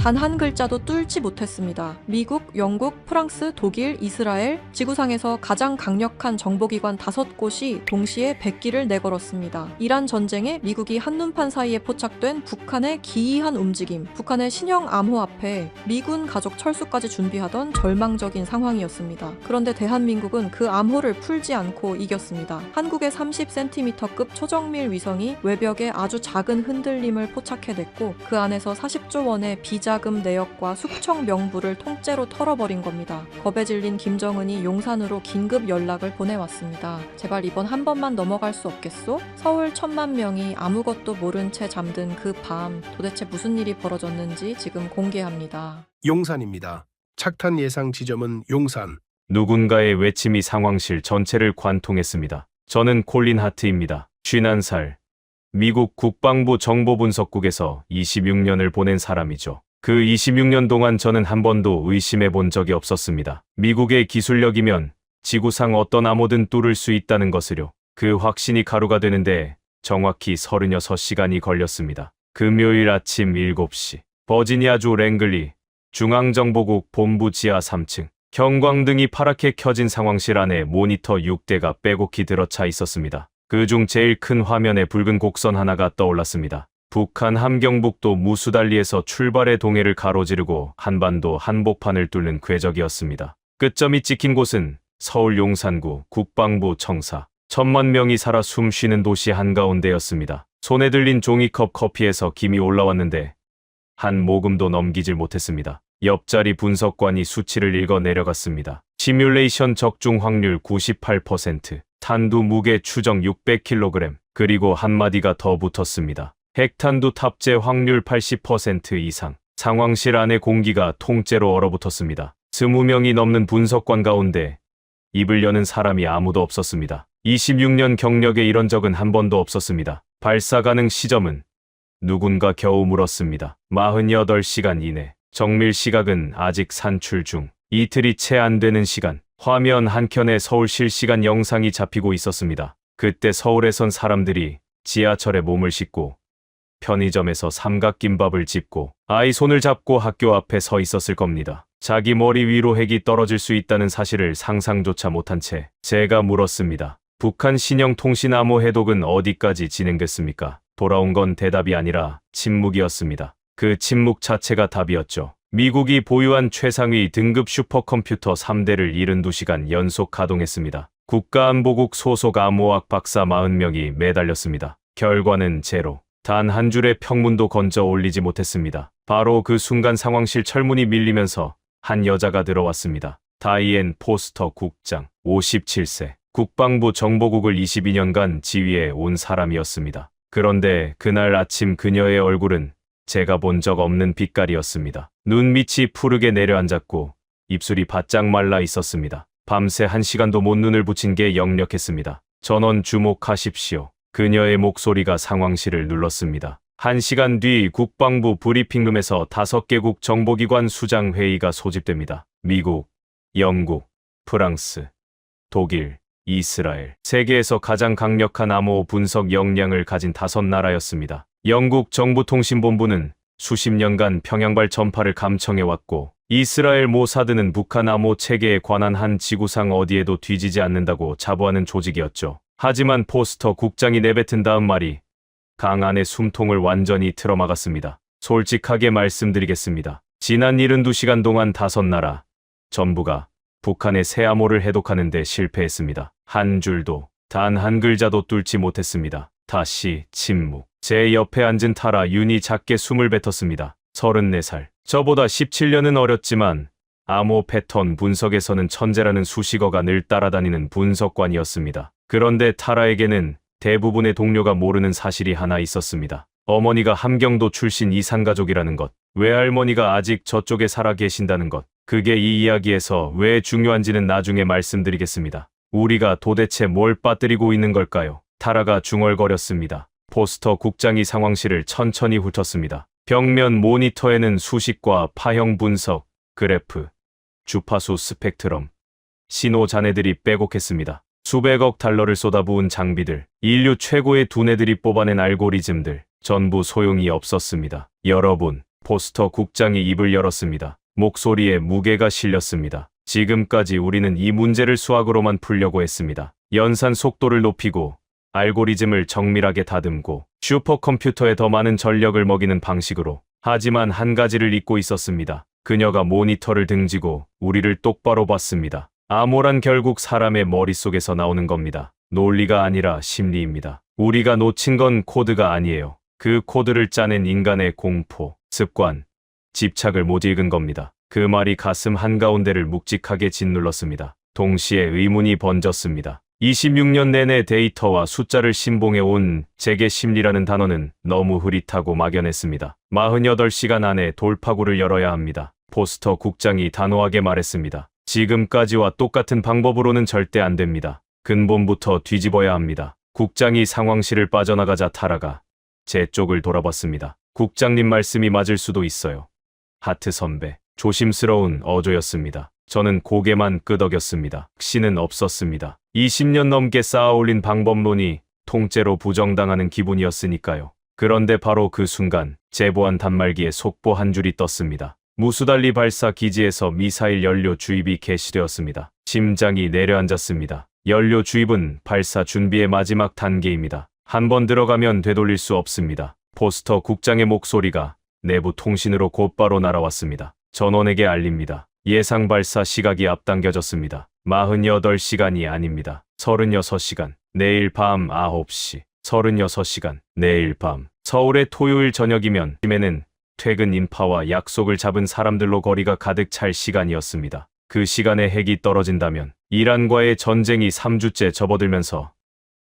단 한 글자도 뚫지 못했습니다. 미국, 영국, 프랑스, 독일, 이스라엘, 지구상에서 가장 강력한 정보기관 5곳이 동시에 백기를 내걸었습니다. 이란 전쟁에 미국이 한눈판 사이에 포착된 북한의 기이한 움직임, 북한의 신형 암호 앞에 미군 가족 철수까지 준비하던 절망적인 상황이었습니다. 그런데 대한민국은 그 암호를 풀지 않고 이겼습니다. 한국의 30cm급 초정밀 위성이 외벽에 아주 작은 흔들림을 포착해냈고 그 안에서 40조 원의 비자금 내역과 숙청 명부를 통째로 털어버린 겁니다. 겁에 질린 김정은이 용산으로 긴급 연락을 보내왔습니다. 제발 이번 한 번만 넘어갈 수 없겠소? 서울 1,000만 명이 아무것도 모른 채 잠든 그 밤 도대체 무슨 일이 벌어졌는지 지금 공개합니다. 용산입니다. 착탄 예상 지점은 용산. 누군가의 외침이 상황실 전체를 관통했습니다. 저는 콜린 하트입니다. 51살. 미국 국방부 정보분석국에서 26년을 보낸 사람이죠. 그 26년 동안 저는 한 번도 의심해 본 적이 없었습니다. 미국의 기술력이면 지구상 어떤 암호든 뚫을 수 있다는 것을요. 그 확신이 가루가 되는데 정확히 36시간이 걸렸습니다. 금요일 아침 7시. 버지니아주 랭글리 중앙정보국 본부 지하 3층. 형광등이 파랗게 켜진 상황실 안에 모니터 6대가 빼곡히 들어차 있었습니다. 그중 제일 큰 화면에 붉은 곡선 하나가 떠올랐습니다. 북한 함경북도 무수달리에서 출발의 동해를 가로지르고 한반도 한복판을 뚫는 궤적이었습니다. 끝점이 찍힌 곳은 서울 용산구 국방부 청사. 1,000만 명이 살아 숨 쉬는 도시 한가운데였습니다. 손에 들린 종이컵 커피에서 김이 올라왔는데 한 모금도 넘기질 못했습니다. 옆자리 분석관이 수치를 읽어 내려갔습니다. 시뮬레이션 적중 확률 98%, 탄두 무게 추정 600kg, 그리고 한마디가 더 붙었습니다. 핵탄두 탑재 확률 80% 이상. 상황실 안의 공기가 통째로 얼어붙었습니다. 20명이 넘는 분석관 가운데 입을 여는 사람이 아무도 없었습니다. 26년 경력에 이런 적은 한 번도 없었습니다. 발사 가능 시점은 누군가 겨우 물었습니다. 48시간 이내. 정밀 시각은 아직 산출 중. 이틀이 채 안 되는 시간. 화면 한켠에 서울 실시간 영상이 잡히고 있었습니다. 그때 서울에선 사람들이 지하철에 몸을 싣고 편의점에서 삼각김밥을 집고 아이 손을 잡고 학교 앞에 서 있었을 겁니다. 자기 머리 위로 핵이 떨어질 수 있다는 사실을 상상조차 못한 채 제가 물었습니다. 북한 신형 통신 암호 해독은 어디까지 진행됐습니까? 돌아온 건 대답이 아니라 침묵이었습니다. 그 침묵 자체가 답이었죠. 미국이 보유한 최상위 등급 슈퍼컴퓨터 3대를 72시간 연속 가동했습니다. 국가안보국 소속 암호학 박사 40명이 매달렸습니다. 결과는 제로. 단 한 줄의 평문도 건져 올리지 못했습니다. 바로 그 순간 상황실 철문이 밀리면서 한 여자가 들어왔습니다. 다이앤 포스터 국장, 57세. 국방부 정보국을 22년간 지휘해 온 사람이었습니다. 그런데 그날 아침 그녀의 얼굴은 제가 본 적 없는 빛깔이었습니다. 눈밑이 푸르게 내려앉았고 입술이 바짝 말라 있었습니다. 밤새 1시간도 못 눈을 붙인 게 역력했습니다. 전원 주목하십시오. 그녀의 목소리가 상황실을 눌렀습니다. 1시간 뒤 국방부 브리핑룸에서 5개국 정보기관 수장회의가 소집됩니다. 미국, 영국, 프랑스, 독일, 이스라엘. 세계에서 가장 강력한 암호 분석 역량을 가진 5나라였습니다. 영국 정보통신본부는 수십 년간 평양발 전파를 감청해왔고 이스라엘 모사드는 북한 암호 체계에 관한 한 지구상 어디에도 뒤지지 않는다고 자부하는 조직이었죠. 하지만 포스터 국장이 내뱉은 다음 말이 강 안의 숨통을 완전히 틀어막았습니다. 솔직하게 말씀드리겠습니다. 지난 72시간 동안 5나라 전부가 북한의 새 암호를 해독하는 데 실패했습니다. 한 줄도, 단 한 글자도 뚫지 못했습니다. 다시 침묵. 제 옆에 앉은 타라 윤이 작게 숨을 뱉었습니다. 34살. 저보다 17년은 어렸지만 암호 패턴 분석에서는 천재라는 수식어가 늘 따라다니는 분석관이었습니다. 그런데 타라에게는 대부분의 동료가 모르는 사실이 하나 있었습니다. 어머니가 함경도 출신 이산가족이라는 것, 외할머니가 아직 저쪽에 살아 계신다는 것. 그게 이 이야기에서 왜 중요한지는 나중에 말씀드리겠습니다. 우리가 도대체 뭘 빠뜨리고 있는 걸까요? 타라가 중얼거렸습니다. 포스터 국장이 상황실을 천천히 훑었습니다. 벽면 모니터에는 수식과 파형 분석, 그래프, 주파수 스펙트럼, 신호 잔해들이 빼곡했습니다. 수백억 달러를 쏟아부은 장비들, 인류 최고의 두뇌들이 뽑아낸 알고리즘들, 전부 소용이 없었습니다. 여러분, 포스터 국장이 입을 열었습니다. 목소리에 무게가 실렸습니다. 지금까지 우리는 이 문제를 수학으로만 풀려고 했습니다. 연산 속도를 높이고 알고리즘을 정밀하게 다듬고 슈퍼컴퓨터에 더 많은 전력을 먹이는 방식으로. 하지만 한 가지를 잊고 있었습니다. 그녀가 모니터를 등지고 우리를 똑바로 봤습니다. 암호란 결국 사람의 머릿속에서 나오는 겁니다. 논리가 아니라 심리입니다. 우리가 놓친 건 코드가 아니에요. 그 코드를 짜낸 인간의 공포, 습관, 집착을 못 읽은 겁니다. 그 말이 가슴 한가운데를 묵직하게 짓눌렀습니다. 동시에 의문이 번졌습니다. 26년 내내 데이터와 숫자를 신봉해온 제게 심리라는 단어는 너무 흐릿하고 막연했습니다. 48시간 안에 돌파구를 열어야 합니다. 포스터 국장이 단호하게 말했습니다. 지금까지와 똑같은 방법으로는 절대 안 됩니다. 근본부터 뒤집어야 합니다. 국장이 상황실을 빠져나가자 타라가 제 쪽을 돌아봤습니다. 국장님 말씀이 맞을 수도 있어요. 하트 선배. 조심스러운 어조였습니다. 저는 고개만 끄덕였습니다. 확신은 없었습니다. 20년 넘게 쌓아올린 방법론이 통째로 부정당하는 기분이었으니까요. 그런데 바로 그 순간 제보한 단말기에 속보 한 줄이 떴습니다. 무수달리 발사 기지에서 미사일 연료 주입이 개시되었습니다. 심장이 내려앉았습니다. 연료 주입은 발사 준비의 마지막 단계입니다. 한 번 들어가면 되돌릴 수 없습니다. 포스터 국장의 목소리가 내부 통신으로 곧바로 날아왔습니다. 전원에게 알립니다. 예상 발사 시각이 앞당겨졌습니다. 48시간이 아닙니다. 36시간. 내일 밤 9시. 36시간. 내일 밤. 서울의 토요일 저녁이면 아침에는 퇴근 인파와 약속을 잡은 사람들로 거리가 가득 찰 시간이었습니다. 그 시간에 핵이 떨어진다면 이란과의 전쟁이 3주째 접어들면서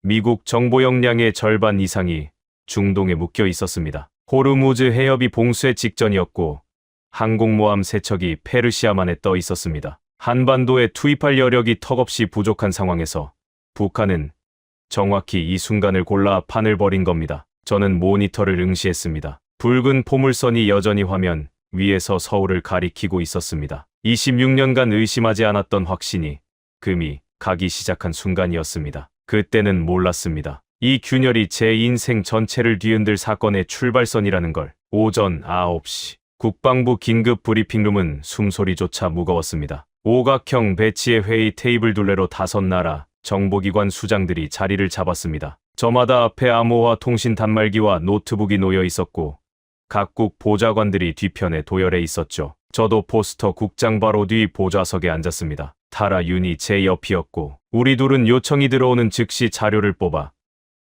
미국 정보 역량의 절반 이상이 중동에 묶여 있었습니다. 호르무즈 해협이 봉쇄 직전이었고 항공모함 3척이 페르시아만에 떠 있었습니다. 한반도에 투입할 여력이 턱없이 부족한 상황에서 북한은 정확히 이 순간을 골라 판을 벌인 겁니다. 저는 모니터를 응시했습니다. 붉은 포물선이 여전히 화면 위에서 서울을 가리키고 있었습니다. 26년간 의심하지 않았던 확신이 금이 가기 시작한 순간이었습니다. 그때는 몰랐습니다. 이 균열이 제 인생 전체를 뒤흔들 사건의 출발선이라는 걸. 오전 9시. 국방부 긴급 브리핑룸은 숨소리조차 무거웠습니다. 오각형 배치의 회의 테이블 둘레로 5나라 정보기관 수장들이 자리를 잡았습니다. 저마다 앞에 암호화 통신 단말기와 노트북이 놓여 있었고 각국 보좌관들이 뒤편에 도열해 있었죠. 저도 포스터 국장 바로 뒤 보좌석에 앉았습니다. 타라 윤이 제 옆이었고 우리 둘은 요청이 들어오는 즉시 자료를 뽑아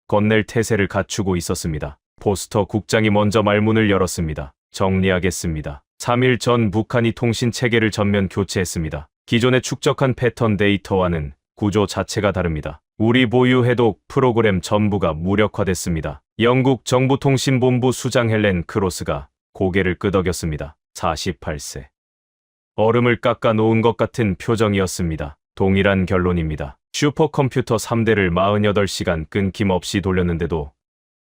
건넬 태세를 갖추고 있었습니다. 포스터 국장이 먼저 말문을 열었습니다. 정리하겠습니다. 3일 전 북한이 통신 체계를 전면 교체했습니다. 기존에 축적한 패턴 데이터와는 구조 자체가 다릅니다. 우리 보유 해독 프로그램 전부가 무력화됐습니다. 영국 정부통신본부 수장 헬렌 크로스가 고개를 끄덕였습니다. 48세. 얼음을 깎아 놓은 것 같은 표정이었습니다. 동일한 결론입니다. 슈퍼컴퓨터 3대를 48시간 끊김없이 돌렸는데도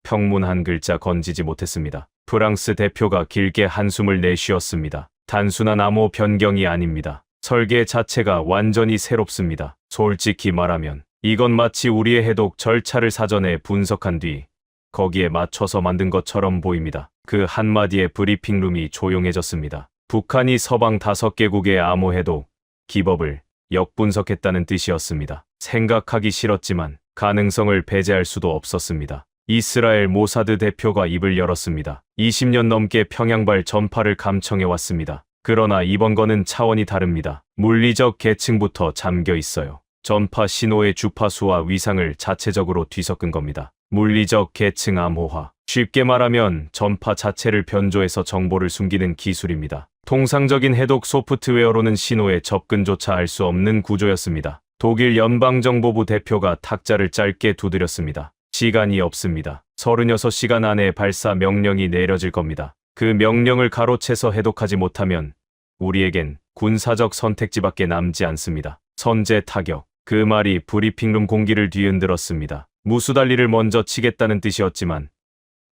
평문 한 글자 건지지 못했습니다. 프랑스 대표가 길게 한숨을 내쉬었습니다. 단순한 암호 변경이 아닙니다. 설계 자체가 완전히 새롭습니다. 솔직히 말하면 이건 마치 우리의 해독 절차를 사전에 분석한 뒤 거기에 맞춰서 만든 것처럼 보입니다. 그 한마디에 브리핑룸이 조용해졌습니다. 북한이 서방 5개국의 암호 해독 기법을 역분석했다는 뜻이었습니다. 생각하기 싫었지만 가능성을 배제할 수도 없었습니다. 이스라엘 모사드 대표가 입을 열었습니다. 20년 넘게 평양발 전파를 감청해왔습니다. 그러나 이번 거는 차원이 다릅니다. 물리적 계층부터 잠겨 있어요. 전파 신호의 주파수와 위상을 자체적으로 뒤섞은 겁니다. 물리적 계층 암호화. 쉽게 말하면 전파 자체를 변조해서 정보를 숨기는 기술입니다. 통상적인 해독 소프트웨어로는 신호의 접근조차 알 수 없는 구조였습니다. 독일 연방정보부 대표가 탁자를 짧게 두드렸습니다. 시간이 없습니다. 36시간 안에 발사 명령이 내려질 겁니다. 그 명령을 가로채서 해독하지 못하면 우리에겐 군사적 선택지밖에 남지 않습니다. 선제 타격. 그 말이 브리핑룸 공기를 뒤흔들었습니다. 무수달리를 먼저 치겠다는 뜻이었지만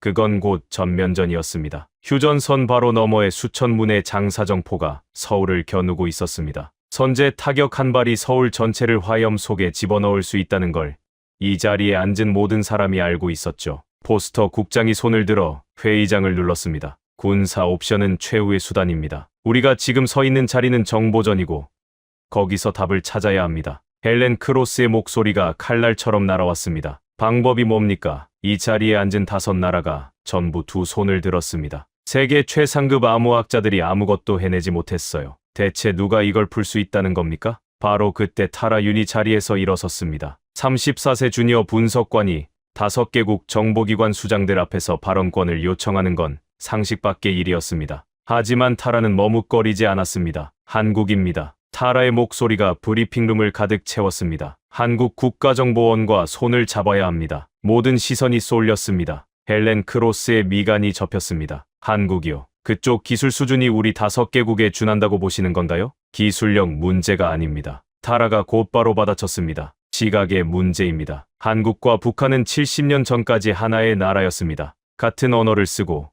그건 곧 전면전이었습니다. 휴전선 바로 너머의 수천 문의 장사정포가 서울을 겨누고 있었습니다. 선제 타격 한 발이 서울 전체를 화염 속에 집어넣을 수 있다는 걸 이 자리에 앉은 모든 사람이 알고 있었죠. 포스터 국장이 손을 들어 회의장을 눌렀습니다. 군사 옵션은 최후의 수단입니다. 우리가 지금 서 있는 자리는 정보전이고 거기서 답을 찾아야 합니다. 헬렌 크로스의 목소리가 칼날처럼 날아왔습니다. 방법이 뭡니까? 이 자리에 앉은 5나라가 전부 두 손을 들었습니다. 세계 최상급 암호학자들이 아무것도 해내지 못했어요. 대체 누가 이걸 풀 수 있다는 겁니까? 바로 그때 타라 윤이 자리에서 일어섰습니다. 34세 주니어 분석관이 5개국 정보기관 수장들 앞에서 발언권을 요청하는 건 상식 밖의 일이었습니다. 하지만 타라는 머뭇거리지 않았습니다. 한국입니다. 타라의 목소리가 브리핑룸을 가득 채웠습니다. 한국 국가정보원과 손을 잡아야 합니다. 모든 시선이 쏠렸습니다. 헬렌 크로스의 미간이 접혔습니다. 한국이요. 그쪽 기술 수준이 우리 5개국에 준한다고 보시는 건가요? 기술력 문제가 아닙니다. 타라가 곧바로 받아쳤습니다. 시각의 문제입니다. 한국과 북한은 70년 전까지 하나의 나라였습니다. 같은 언어를 쓰고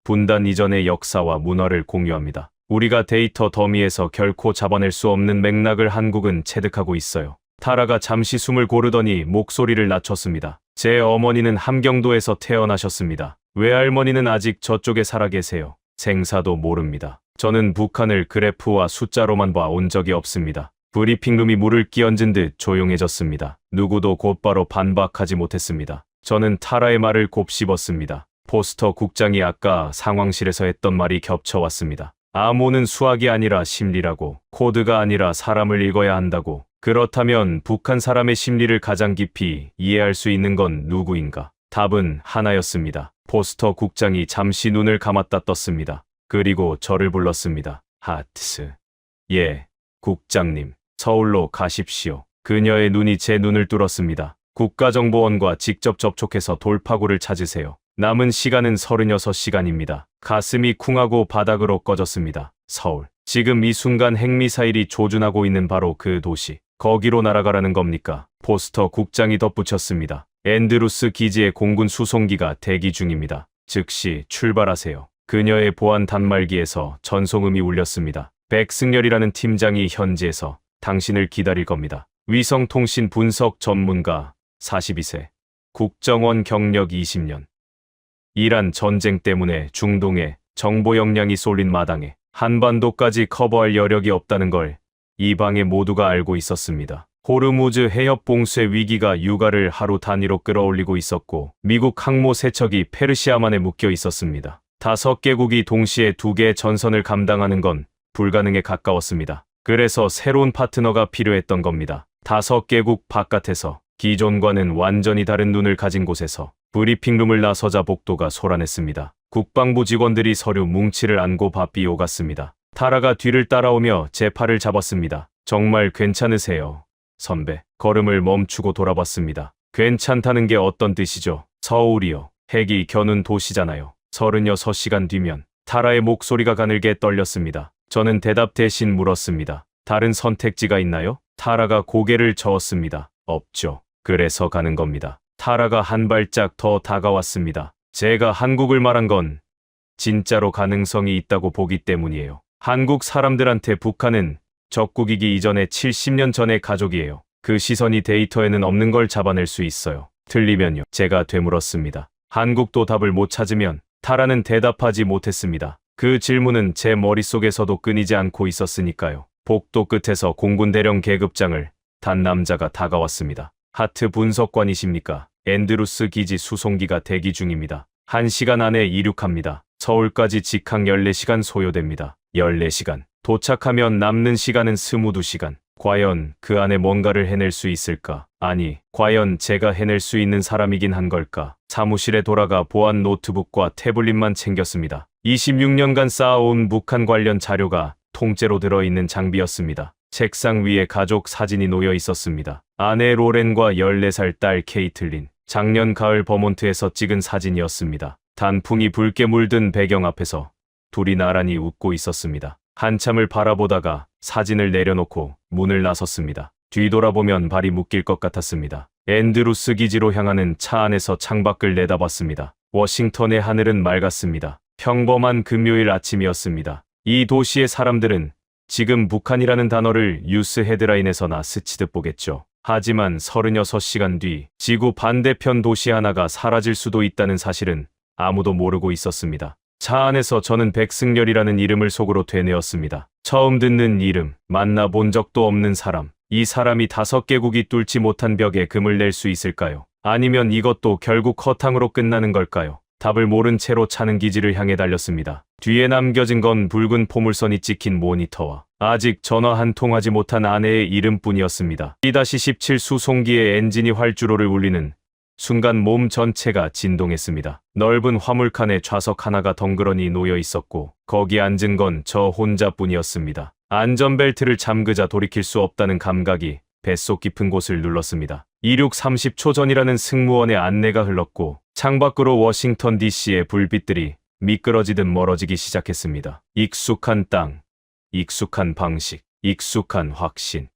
분단 이전의 역사와 문화를 공유합니다. 우리가 데이터 더미에서 결코 잡아낼 수 없는 맥락을 한국은 체득하고 있어요. 타라가 잠시 숨을 고르더니 목소리를 낮췄습니다. 제 어머니는 함경도에서 태어나셨습니다. 외할머니는 아직 저쪽에 살아 계세요. 생사도 모릅니다. 저는 북한을 그래프와 숫자로만 봐온 적이 없습니다. 브리핑룸이 물을 끼얹은 듯 조용해졌습니다. 누구도 곧바로 반박하지 못했습니다. 저는 타라의 말을 곱씹었습니다. 포스터 국장이 아까 상황실에서 했던 말이 겹쳐왔습니다. 암호는 수학이 아니라 심리라고, 코드가 아니라 사람을 읽어야 한다고. 그렇다면 북한 사람의 심리를 가장 깊이 이해할 수 있는 건 누구인가? 답은 하나였습니다. 포스터 국장이 잠시 눈을 감았다 떴습니다. 그리고 저를 불렀습니다. 하트스. 예, 국장님. 서울로 가십시오. 그녀의 눈이 제 눈을 뚫었습니다. 국가정보원과 직접 접촉해서 돌파구를 찾으세요. 남은 시간은 36시간입니다. 가슴이 쿵하고 바닥으로 꺼졌습니다. 서울. 지금 이 순간 핵미사일이 조준하고 있는 바로 그 도시. 거기로 날아가라는 겁니까? 포스터 국장이 덧붙였습니다. 앤드루스 기지의 공군 수송기가 대기 중입니다. 즉시 출발하세요. 그녀의 보안 단말기에서 전송음이 울렸습니다. 백승열이라는 팀장이 현지에서 당신을 기다릴 겁니다. 위성통신 분석 전문가 42세. 국정원 경력 20년. 이란 전쟁 때문에 중동에 정보 역량이 쏠린 마당에 한반도까지 커버할 여력이 없다는 걸 이 방에 모두가 알고 있었습니다. 호르무즈 해협 봉쇄 위기가 유가를 하루 단위로 끌어올리고 있었고 미국 항모 세척이 페르시아만에 묶여 있었습니다. 5개국이 동시에 2개의 전선을 감당하는 건 불가능에 가까웠습니다. 그래서 새로운 파트너가 필요했던 겁니다. 5개국 바깥에서 기존과는 완전히 다른 눈을 가진 곳에서 브리핑룸을 나서자 복도가 소란했습니다. 국방부 직원들이 서류 뭉치를 안고 바삐 오갔습니다. 타라가 뒤를 따라오며 제 팔을 잡았습니다. 정말 괜찮으세요, 선배? 걸음을 멈추고 돌아봤습니다. 괜찮다는 게 어떤 뜻이죠? 서울이요. 핵이 겨눈 도시잖아요. 36시간 뒤면. 타라의 목소리가 가늘게 떨렸습니다. 저는 대답 대신 물었습니다. 다른 선택지가 있나요? 타라가 고개를 저었습니다. 없죠. 그래서 가는 겁니다. 타라가 한 발짝 더 다가왔습니다. 제가 한국을 말한 건 진짜로 가능성이 있다고 보기 때문이에요. 한국 사람들한테 북한은 적국이기 이전에 70년 전의 가족이에요. 그 시선이 데이터에는 없는 걸 잡아낼 수 있어요. 틀리면요. 제가 되물었습니다. 한국도 답을 못 찾으면. 타라는 대답하지 못했습니다. 그 질문은 제 머릿속에서도 끊이지 않고 있었으니까요. 복도 끝에서 공군 대령 계급장을 단 남자가 다가왔습니다. 하트 분석관이십니까? 앤드루스 기지 수송기가 대기 중입니다. 1시간 안에 이륙합니다. 서울까지 직항 14시간 소요됩니다. 14시간. 도착하면 남는 시간은 22시간. 과연 그 안에 뭔가를 해낼 수 있을까? 아니, 과연 제가 해낼 수 있는 사람이긴 한 걸까? 사무실에 돌아가 보안 노트북과 태블릿만 챙겼습니다. 26년간 쌓아온 북한 관련 자료가 통째로 들어있는 장비였습니다. 책상 위에 가족 사진이 놓여 있었습니다. 아내 로렌과 14살 딸 케이틀린. 작년 가을 버몬트에서 찍은 사진이었습니다. 단풍이 붉게 물든 배경 앞에서 둘이 나란히 웃고 있었습니다. 한참을 바라보다가 사진을 내려놓고 문을 나섰습니다. 뒤돌아보면 발이 묶일 것 같았습니다. 앤드루스 기지로 향하는 차 안에서 창밖을 내다봤습니다. 워싱턴의 하늘은 맑았습니다. 평범한 금요일 아침이었습니다. 이 도시의 사람들은 지금 북한이라는 단어를 뉴스 헤드라인에서나 스치듯 보겠죠. 하지만 36시간 뒤 지구 반대편 도시 하나가 사라질 수도 있다는 사실은 아무도 모르고 있었습니다. 차 안에서 저는 백승열이라는 이름을 속으로 되뇌었습니다. 처음 듣는 이름, 만나본 적도 없는 사람. 이 사람이 5개국이 뚫지 못한 벽에 금을 낼 수 있을까요? 아니면 이것도 결국 허탕으로 끝나는 걸까요? 답을 모른 채로 차는 기지를 향해 달렸습니다. 뒤에 남겨진 건 붉은 포물선이 찍힌 모니터와 아직 전화 한 통 하지 못한 아내의 이름뿐이었습니다. T-17 수송기의 엔진이 활주로를 울리는 순간 몸 전체가 진동했습니다. 넓은 화물칸에 좌석 하나가 덩그러니 놓여 있었고 거기 앉은 건 저 혼자뿐이었습니다. 안전벨트를 잠그자 돌이킬 수 없다는 감각이 뱃속 깊은 곳을 눌렀습니다. 이륙 30초 전이라는 승무원의 안내가 흘렀고 창밖으로 워싱턴 DC의 불빛들이 미끄러지듯 멀어지기 시작했습니다. 익숙한 땅, 익숙한 방식, 익숙한 확신.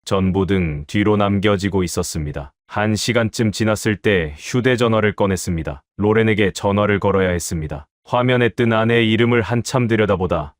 전부등 뒤로 남겨지고 있었습니다. 1시간쯤 지났을 때 휴대전화를 꺼냈습니다. 로렌에게 전화를 걸어야 했습니다. 화면에 뜬 아내의 이름을 한참 들여다보다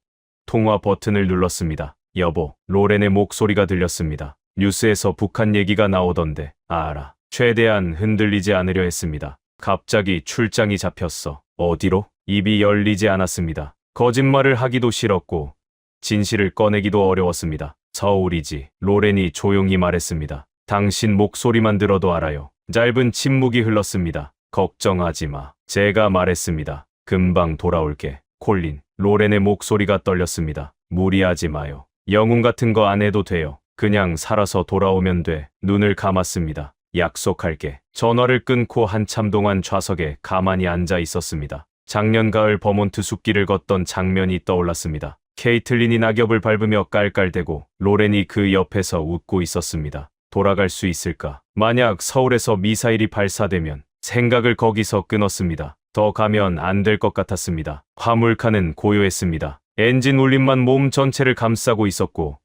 통화 버튼을 눌렀습니다. 여보, 로렌의 목소리가 들렸습니다. 뉴스에서 북한 얘기가 나오던데. 알아. 최대한 흔들리지 않으려 했습니다. 갑자기 출장이 잡혔어. 어디로? 입이 열리지 않았습니다. 거짓말을 하기도 싫었고 진실을 꺼내기도 어려웠습니다. 서울이지. 로렌이 조용히 말했습니다. 당신 목소리만 들어도 알아요. 짧은 침묵이 흘렀습니다. 걱정하지 마. 제가 말했습니다. 금방 돌아올게. 콜린. 로렌의 목소리가 떨렸습니다. 무리하지 마요. 영웅 같은 거 안 해도 돼요. 그냥 살아서 돌아오면 돼. 눈을 감았습니다. 약속할게. 전화를 끊고 한참 동안 좌석에 가만히 앉아 있었습니다. 작년 가을 버몬트 숲길을 걷던 장면이 떠올랐습니다. 케이틀린이 낙엽을 밟으며 깔깔대고 로렌이 그 옆에서 웃고 있었습니다. 돌아갈 수 있을까? 만약 서울에서 미사일이 발사되면 생각을 거기서 끊었습니다. 더 가면 안 될 것 같았습니다. 화물칸은 고요했습니다. 엔진 울림만 몸 전체를 감싸고 있었고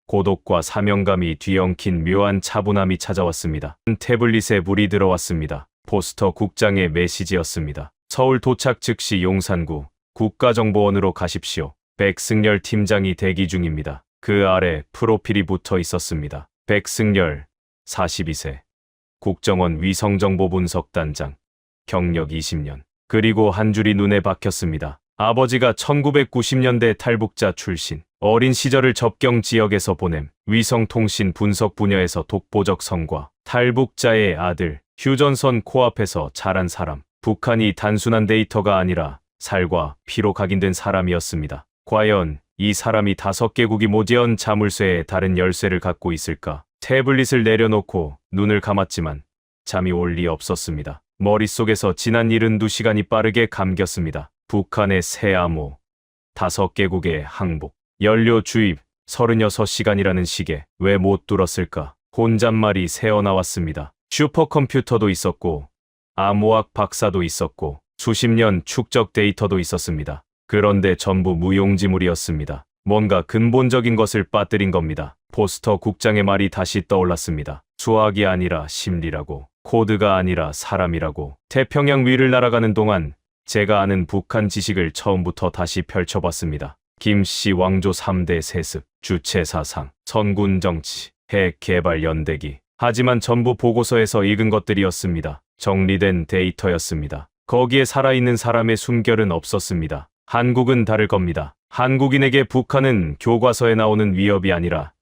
고독과 사명감이 뒤엉킨 묘한 차분함이 찾아왔습니다. 태블릿에 불이 들어왔습니다. 포스터 국장의 메시지였습니다. 서울 도착 즉시 용산구 국가정보원으로 가십시오. 백승열 팀장이 대기 중입니다. 그 아래 프로필이 붙어 있었습니다. 백승열, 42세. 국정원 위성정보분석단장. 경력 20년. 그리고 한 줄이 눈에 박혔습니다. 아버지가 1990년대 탈북자 출신. 어린 시절을 접경 지역에서 보냄. 위성통신 분석 분야에서 독보적 성과. 탈북자의 아들. 휴전선 코앞에서 자란 사람. 북한이 단순한 데이터가 아니라 살과 피로 각인된 사람이었습니다. 과연 이 사람이 5개국이 모지언 자물쇠에 다른 열쇠를 갖고 있을까? 태블릿을 내려놓고 눈을 감았지만 잠이 올 리 없었습니다. 머릿속에서 지난 72시간이 빠르게 감겼습니다. 북한의 새 암호, 5개국의 항복, 연료 주입, 36시간이라는 시계. 왜 못 뚫었을까? 혼잣말이 새어나왔습니다. 슈퍼컴퓨터도 있었고 암호학 박사도 있었고 수십 년 축적 데이터도 있었습니다. 그런데 전부 무용지물이었습니다. 뭔가 근본적인 것을 빠뜨린 겁니다. 포스터 국장의 말이 다시 떠올랐습니다. 수학이 아니라 심리라고, 코드가 아니라 사람이라고. 태평양 위를 날아가는 동안 제가 아는 북한 지식을 처음부터 다시 펼쳐봤습니다. 김씨 왕조 3대 세습, 주체사상, 선군정치, 핵개발 연대기. 하지만 전부 보고서에서 읽은 것들이었습니다. 정리된 데이터였습니다. 거기에 살아있는 사람의 숨결은 없었습니다. 한국은 다를 겁니다. 한국인에게 북한은 교과서에 나오는 위협이 아니라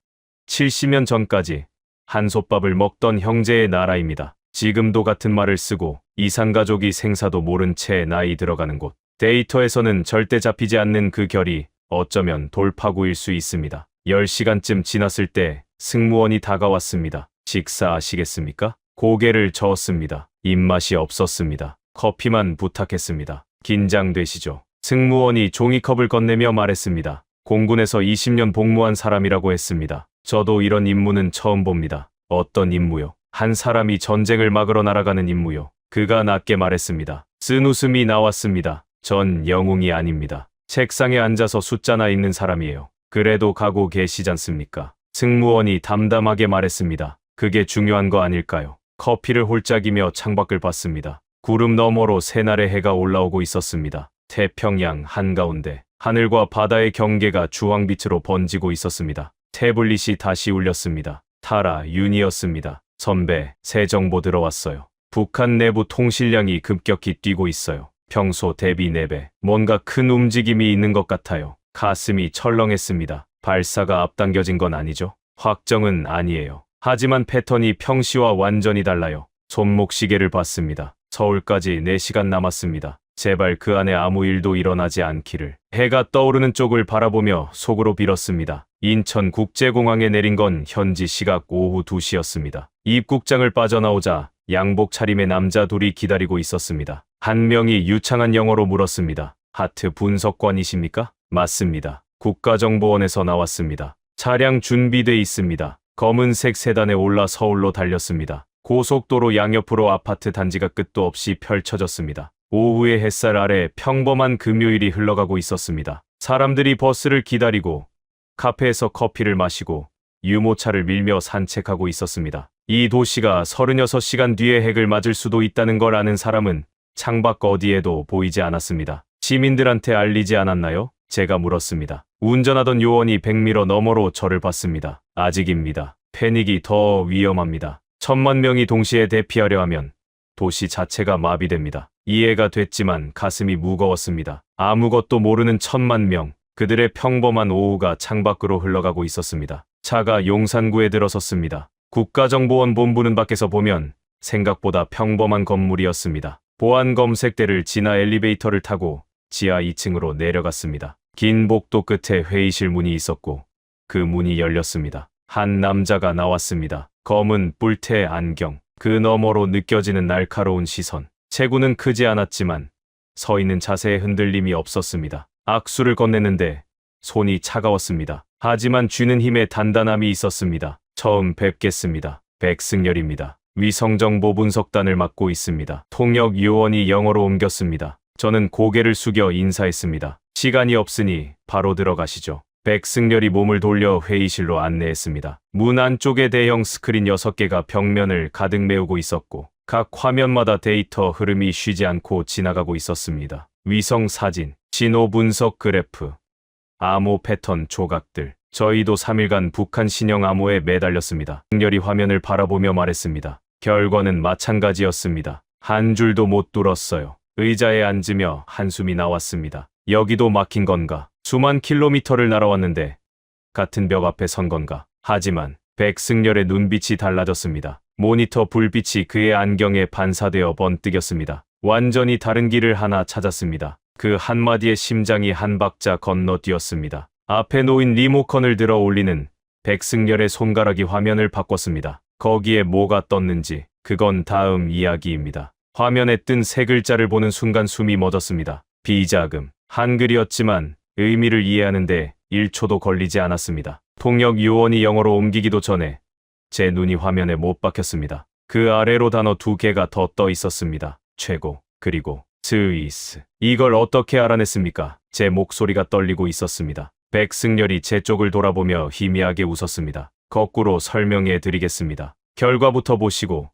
70년 전까지 한솥밥을 먹던 형제의 나라입니다. 지금도 같은 말을 쓰고 이산가족이 생사도 모른 채 나이 들어가는 곳. 데이터에서는 절대 잡히지 않는 그 결이 어쩌면 돌파구일 수 있습니다. 10시간쯤 지났을 때 승무원이 다가왔습니다. 식사하시겠습니까? 고개를 저었습니다. 입맛이 없었습니다. 커피만 부탁했습니다. 긴장되시죠? 승무원이 종이컵을 건네며 말했습니다. 공군에서 20년 복무한 사람이라고 했습니다. 저도 이런 임무는 처음 봅니다. 어떤 임무요? 한 사람이 전쟁을 막으러 날아가는 임무요. 그가 낮게 말했습니다. 쓴 웃음이 나왔습니다. 전 영웅이 아닙니다. 책상에 앉아서 숫자나 읽는 사람이에요. 그래도 가고 계시잖습니까? 승무원이 담담하게 말했습니다. 그게 중요한 거 아닐까요? 커피를 홀짝이며 창밖을 봤습니다. 구름 너머로 새날의 해가 올라오고 있었습니다. 태평양 한가운데 하늘과 바다의 경계가 주황빛으로 번지고 있었습니다. 태블릿이 다시 울렸습니다. 타라 윤이었습니다. 선배, 새 정보 들어왔어요. 북한 내부 통신량이 급격히 뛰고 있어요. 평소 대비 4배. 뭔가 큰 움직임이 있는 것 같아요. 가슴이 철렁했습니다. 발사가 앞당겨진 건 아니죠? 확정은 아니에요. 하지만 패턴이 평시와 완전히 달라요. 손목 시계를 봤습니다. 서울까지 4시간 남았습니다. 제발 그 안에 아무 일도 일어나지 않기를. 해가 떠오르는 쪽을 바라보며 속으로 빌었습니다. 인천국제공항에 내린 건 현지 시각 오후 2시였습니다. 입국장을 빠져나오자 양복 차림의 남자 둘이 기다리고 있었습니다. 한 명이 유창한 영어로 물었습니다. 하트 분석관이십니까? 맞습니다. 국가정보원에서 나왔습니다. 차량 준비돼 있습니다. 검은색 세단에 올라 서울로 달렸습니다. 고속도로 양옆으로 아파트 단지가 끝도 없이 펼쳐졌습니다. 오후의 햇살 아래 평범한 금요일이 흘러가고 있었습니다. 사람들이 버스를 기다리고 카페에서 커피를 마시고 유모차를 밀며 산책하고 있었습니다. 이 도시가 36시간 뒤에 핵을 맞을 수도 있다는 걸 아는 사람은 창밖 어디에도 보이지 않았습니다. 시민들한테 알리지 않았나요? 제가 물었습니다. 운전하던 요원이 100m 너머로 저를 봤습니다. 아직입니다. 패닉이 더 위험합니다. 1000만 명이 동시에 대피하려 하면 도시 자체가 마비됩니다. 이해가 됐지만 가슴이 무거웠습니다. 아무것도 모르는 1000만 명. 그들의 평범한 오후가 창밖으로 흘러가고 있었습니다. 차가 용산구에 들어섰습니다. 국가정보원 본부는 밖에서 보면 생각보다 평범한 건물이었습니다. 보안 검색대를 지나 엘리베이터를 타고 지하 2층으로 내려갔습니다. 긴 복도 끝에 회의실 문이 있었고 그 문이 열렸습니다. 한 남자가 나왔습니다. 검은 뿔테 안경. 그 너머로 느껴지는 날카로운 시선. 체구는 크지 않았지만 서 있는 자세에 흔들림이 없었습니다. 악수를 건넸는데 손이 차가웠습니다. 하지만 쥐는 힘에 단단함이 있었습니다. 처음 뵙겠습니다. 백승열입니다. 위성정보 분석단을 맡고 있습니다. 통역 요원이 영어로 옮겼습니다. 저는 고개를 숙여 인사했습니다. 시간이 없으니 바로 들어가시죠. 백승열이 몸을 돌려 회의실로 안내했습니다. 문 안쪽에 대형 스크린 6개가 벽면을 가득 메우고 있었고 각 화면마다 데이터 흐름이 쉬지 않고 지나가고 있었습니다. 위성 사진, 신호 분석 그래프, 암호 패턴 조각들. 저희도 3일간 북한 신형 암호에 매달렸습니다. 백승열이 화면을 바라보며 말했습니다. 결과는 마찬가지였습니다. 한 줄도 못 뚫었어요. 의자에 앉으며 한숨이 나왔습니다. 여기도 막힌 건가? 수만 킬로미터를 날아왔는데 같은 벽 앞에 선 건가? 하지만 백승열의 눈빛이 달라졌습니다. 모니터 불빛이 그의 안경에 반사되어 번뜩였습니다. 완전히 다른 길을 하나 찾았습니다. 그 한마디에 심장이 한 박자 건너뛰었습니다. 앞에 놓인 리모컨을 들어 올리는 백승열의 손가락이 화면을 바꿨습니다. 거기에 뭐가 떴는지 그건 다음 이야기입니다. 화면에 뜬 세 글자를 보는 순간 숨이 멎었습니다. 비자금. 한글이었지만 의미를 이해하는데 1초도 걸리지 않았습니다. 통역 요원이 영어로 옮기기도 전에 제 눈이 화면에 못 박혔습니다. 그 아래로 단어 2개가 더 떠 있었습니다. 최고, 그리고 스위스. 이걸 어떻게 알아냈습니까? 제 목소리가 떨리고 있었습니다. 백승열이 제 쪽을 돌아보며 희미하게 웃었습니다. 거꾸로 설명해 드리겠습니다. 결과부터 보시고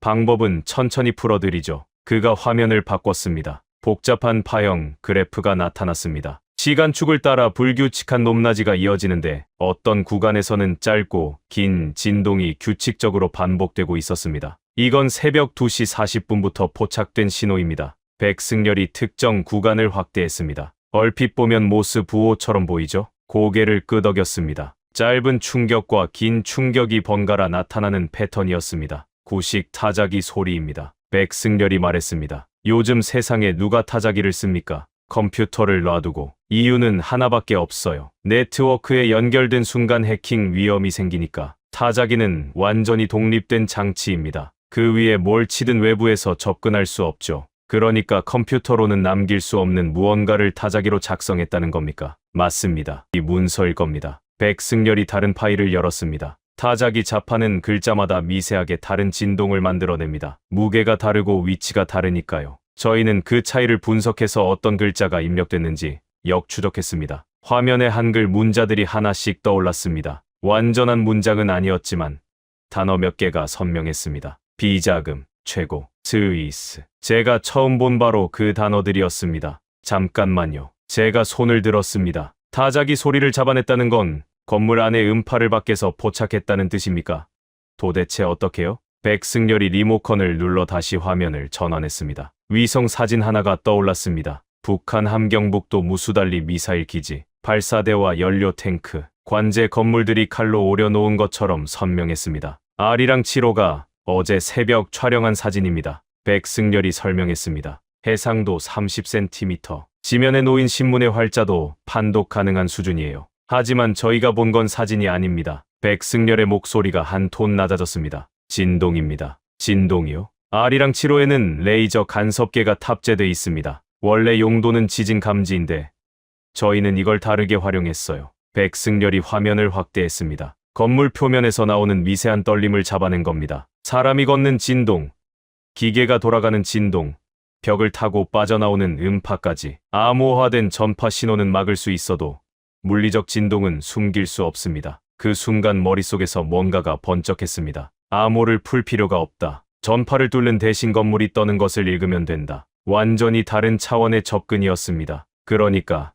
방법은 천천히 풀어드리죠. 그가 화면을 바꿨습니다. 복잡한 파형 그래프가 나타났습니다. 시간축을 따라 불규칙한 높낮이가 이어지는데 어떤 구간에서는 짧고 긴 진동이 규칙적으로 반복되고 있었습니다. 이건 새벽 2시 40분부터 포착된 신호입니다. 백승열이 특정 구간을 확대했습니다. 얼핏 보면 모스 부호처럼 보이죠? 고개를 끄덕였습니다. 짧은 충격과 긴 충격이 번갈아 나타나는 패턴이었습니다. 구식 타자기 소리입니다. 백승열이 말했습니다. 요즘 세상에 누가 타자기를 씁니까? 컴퓨터를 놔두고. 이유는 하나밖에 없어요. 네트워크에 연결된 순간 해킹 위험이 생기니까. 타자기는 완전히 독립된 장치입니다. 그 위에 뭘 치든 외부에서 접근할 수 없죠. 그러니까 컴퓨터로는 남길 수 없는 무언가를 타자기로 작성했다는 겁니까? 맞습니다. 이 문서일 겁니다. 백승열이 다른 파일을 열었습니다. 타자기 자판은 글자마다 미세하게 다른 진동을 만들어냅니다. 무게가 다르고 위치가 다르니까요. 저희는 그 차이를 분석해서 어떤 글자가 입력됐는지 역추적했습니다. 화면에 한글 문자들이 하나씩 떠올랐습니다. 완전한 문장은 아니었지만 단어 몇 개가 선명했습니다. 비자금, 최고, 스위스. 제가 처음 본 바로 그 단어들이었습니다. 잠깐만요. 제가 손을 들었습니다. 타자기 소리를 잡아냈다는 건 건물 안에 음파를 밖에서 포착했다는 뜻입니까? 도대체 어떻게요? 백승열이 리모컨을 눌러 다시 화면을 전환했습니다. 위성 사진 하나가 떠올랐습니다. 북한 함경북도 무수달리 미사일 기지, 발사대와 연료 탱크, 관제 건물들이 칼로 오려놓은 것처럼 선명했습니다. 아리랑 7호가 어제 새벽 촬영한 사진입니다. 백승열이 설명했습니다. 해상도 30cm, 지면에 놓인 신문의 활자도 판독 가능한 수준이에요. 하지만 저희가 본 건 사진이 아닙니다. 백승열의 목소리가 한 톤 낮아졌습니다. 진동입니다. 진동이요? 아리랑 7호에는 레이저 간섭계가 탑재돼 있습니다. 원래 용도는 지진 감지인데 저희는 이걸 다르게 활용했어요. 백승열이 화면을 확대했습니다. 건물 표면에서 나오는 미세한 떨림을 잡아낸 겁니다. 사람이 걷는 진동, 기계가 돌아가는 진동, 벽을 타고 빠져나오는 음파까지. 암호화된 전파 신호는 막을 수 있어도 물리적 진동은 숨길 수 없습니다. 그 순간 머릿속에서 뭔가가 번쩍했습니다. 암호를 풀 필요가 없다. 전파를 뚫는 대신 건물이 떠는 것을 읽으면 된다. 완전히 다른 차원의 접근이었습니다. 그러니까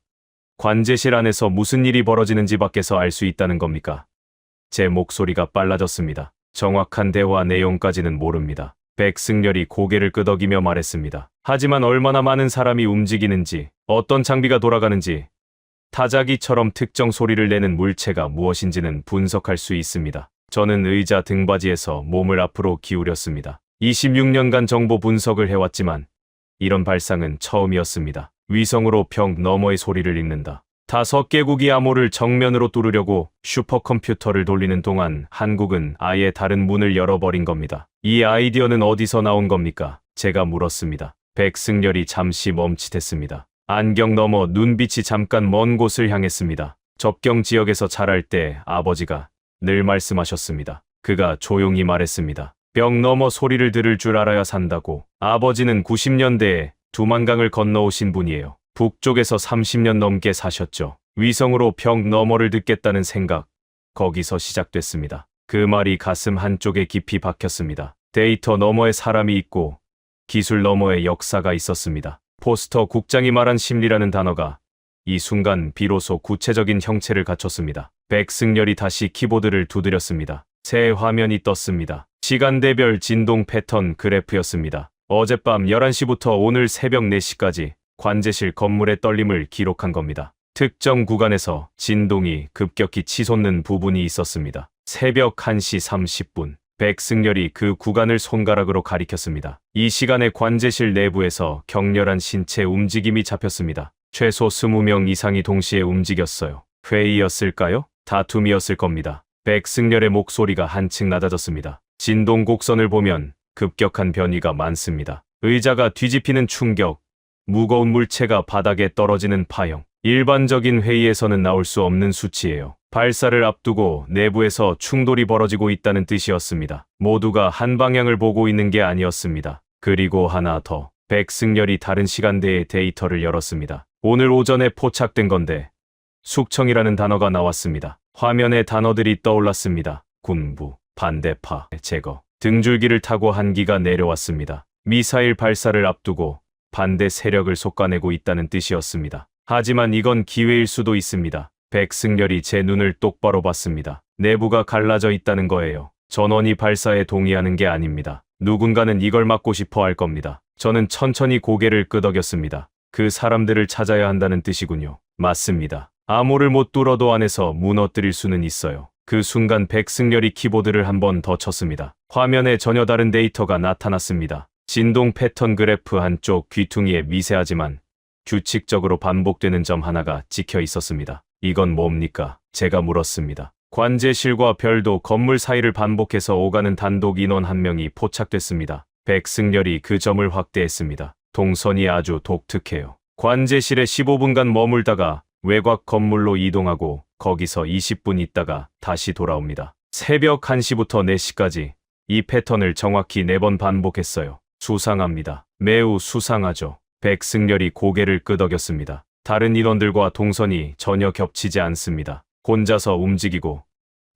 관제실 안에서 무슨 일이 벌어지는지 밖에서 알 수 있다는 겁니까? 제 목소리가 빨라졌습니다. 정확한 대화 내용까지는 모릅니다. 백승열이 고개를 끄덕이며 말했습니다. 하지만 얼마나 많은 사람이 움직이는지, 어떤 장비가 돌아가는지, 타자기처럼 특정 소리를 내는 물체가 무엇인지는 분석할 수 있습니다. 저는 의자 등받이에서 몸을 앞으로 기울였습니다. 26년간 정보 분석을 해왔지만 이런 발상은 처음이었습니다. 위성으로 벽 너머의 소리를 읽는다. 5개국이 암호를 정면으로 뚫으려고 슈퍼컴퓨터를 돌리는 동안 한국은 아예 다른 문을 열어버린 겁니다. 이 아이디어는 어디서 나온 겁니까? 제가 물었습니다. 백승열이 잠시 멈칫했습니다. 안경 너머 눈빛이 잠깐 먼 곳을 향했습니다. 접경 지역에서 자랄 때 아버지가 늘 말씀하셨습니다. 그가 조용히 말했습니다. 벽 너머 소리를 들을 줄 알아야 산다고. 아버지는 90년대에 두만강을 건너오신 분이에요. 북쪽에서 30년 넘게 사셨죠. 위성으로 벽 너머를 듣겠다는 생각, 거기서 시작됐습니다. 그 말이 가슴 한쪽에 깊이 박혔습니다. 데이터 너머에 사람이 있고 기술 너머에 역사가 있었습니다. 포스터 국장이 말한 심리라는 단어가 이 순간 비로소 구체적인 형체를 갖췄습니다. 백승열이 다시 키보드를 두드렸습니다. 새 화면이 떴습니다. 시간대별 진동 패턴 그래프였습니다. 어젯밤 11시부터 오늘 새벽 4시까지 관제실 건물의 떨림을 기록한 겁니다. 특정 구간에서 진동이 급격히 치솟는 부분이 있었습니다. 새벽 1시 30분, 백승열이 그 구간을 손가락으로 가리켰습니다. 이 시간에 관제실 내부에서 격렬한 신체 움직임이 잡혔습니다. 최소 20명 이상이 동시에 움직였어요. 회의였을까요? 다툼이었을 겁니다. 백승열의 목소리가 한층 낮아졌습니다. 진동 곡선을 보면 급격한 변이가 많습니다. 의자가 뒤집히는 충격, 무거운 물체가 바닥에 떨어지는 파형. 일반적인 회의에서는 나올 수 없는 수치예요. 발사를 앞두고 내부에서 충돌이 벌어지고 있다는 뜻이었습니다. 모두가 한 방향을 보고 있는 게 아니었습니다. 그리고 하나 더. 백승열이 다른 시간대의 데이터를 열었습니다. 오늘 오전에 포착된 건데 숙청이라는 단어가 나왔습니다. 화면에 단어들이 떠올랐습니다. 군부, 반대파, 제거. 등줄기를 타고 한기가 내려왔습니다. 미사일 발사를 앞두고 반대 세력을 솎아내고 있다는 뜻이었습니다. 하지만 이건 기회일 수도 있습니다. 백승열이 제 눈을 똑바로 봤습니다. 내부가 갈라져 있다는 거예요. 전원이 발사에 동의하는 게 아닙니다. 누군가는 이걸 막고 싶어 할 겁니다. 저는 천천히 고개를 끄덕였습니다. 그 사람들을 찾아야 한다는 뜻이군요. 맞습니다. 암호를 못 뚫어도 안에서 무너뜨릴 수는 있어요. 그 순간 백승열이 키보드를 한 번 더 쳤습니다. 화면에 전혀 다른 데이터가 나타났습니다. 진동 패턴 그래프 한쪽 귀퉁이에 미세하지만 규칙적으로 반복되는 점 하나가 찍혀 있었습니다. 이건 뭡니까? 제가 물었습니다. 관제실과 별도 건물 사이를 반복해서 오가는 단독 인원 한 명이 포착됐습니다. 백승열이 그 점을 확대했습니다. 동선이 아주 독특해요. 관제실에 15분간 머물다가 외곽 건물로 이동하고 거기서 20분 있다가 다시 돌아옵니다. 새벽 1시부터 4시까지 이 패턴을 정확히 4번 반복했어요. 수상합니다. 매우 수상하죠. 백승열이 고개를 끄덕였습니다. 다른 인원들과 동선이 전혀 겹치지 않습니다. 혼자서 움직이고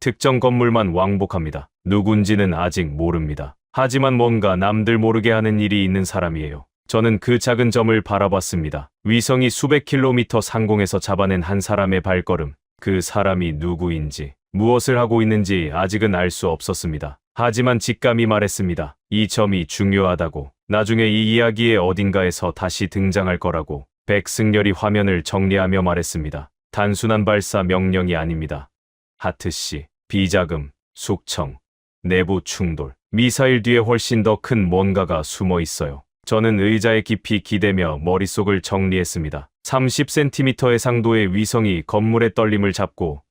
특정 건물만 왕복합니다. 누군지는 아직 모릅니다. 하지만 뭔가 남들 모르게 하는 일이 있는 사람이에요. 저는 그 작은 점을 바라봤습니다. 위성이 수백 킬로미터 상공에서 잡아낸 한 사람의 발걸음. 그 사람이 누구인지, 무엇을 하고 있는지 아직은 알 수 없었습니다. 하지만 직감이 말했습니다. 이 점이 중요하다고. 나중에 이 이야기의 어딘가에서 다시 등장할 거라고 백승열이 화면을 정리하며 말했습니다. 단순한 발사 명령이 아닙니다. 하트씨, 비자금, 숙청, 내부 충돌, 미사일 뒤에 훨씬 더 큰 뭔가가 숨어 있어요. 저는 의자에 깊이 기대며 머릿속을 정리했습니다. 30cm 해상도의 위성이 건물의 떨림을 잡고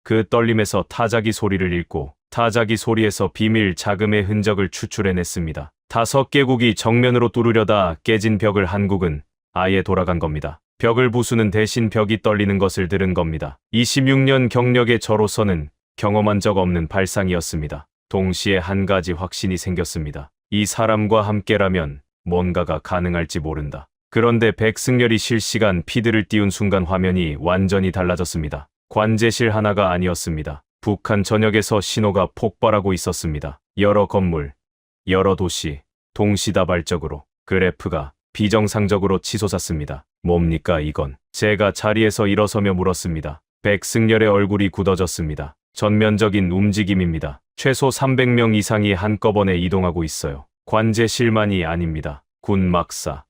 그 떨림에서 타자기 소리를 읽고 타자기 소리에서 비밀 자금의 흔적을 추출해냈습니다. 5개국이 정면으로 뚫으려다 깨진 벽을 한국은 아예 돌아간 겁니다. 벽을 부수는 대신 벽이 떨리는 것을 들은 겁니다. 26년 경력의 저로서는 경험한 적 없는 발상이었습니다. 동시에 한 가지 확신이 생겼습니다. 이 사람과 함께라면 뭔가가 가능할지 모른다. 그런데 백승열이 실시간 피드를 띄운 순간 화면이 완전히 달라졌습니다. 관제실 하나가 아니었습니다. 북한 전역에서 신호가 폭발하고 있었습니다. 여러 건물, 여러 도시, 동시다발적으로 그래프가 비정상적으로 치솟았습니다. 뭡니까 이건? 제가 자리에서 일어서며 물었습니다. 백승열의 얼굴이 굳어졌습니다. 전면적인 움직임입니다. 최소 300명 이상이 한꺼번에 이동하고 있어요. 관제실만이 아닙니다. 군막사,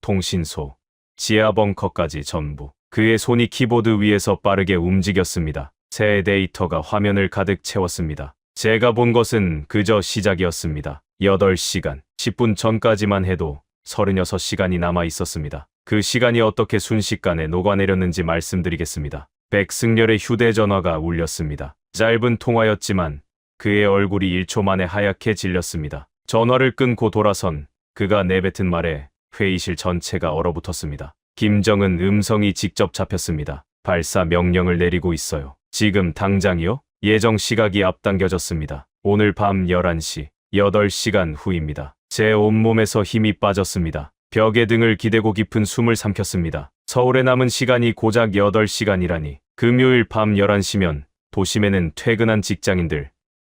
통신소, 지하 벙커까지 전부. 그의 손이 키보드 위에서 빠르게 움직였습니다. 새 데이터가 화면을 가득 채웠습니다. 제가 본 것은 그저 시작이었습니다. 8시간, 10분 전까지만 해도 36시간이 남아 있었습니다. 그 시간이 어떻게 순식간에 녹아내렸는지 말씀드리겠습니다. 백승열의 휴대전화가 울렸습니다. 짧은 통화였지만 그의 얼굴이 1초 만에 하얗게 질렸습니다. 전화를 끊고 돌아선 그가 내뱉은 말에 회의실 전체가 얼어붙었습니다. 김정은 음성이 직접 잡혔습니다. 발사 명령을 내리고 있어요. 지금 당장이요? 예정 시각이 앞당겨졌습니다. 오늘 밤 11시, 8시간 후입니다. 제 온몸에서 힘이 빠졌습니다. 벽에 등을 기대고 깊은 숨을 삼켰습니다. 서울에 남은 시간이 고작 8시간이라니. 금요일 밤 11시면 도심에는 퇴근한 직장인들,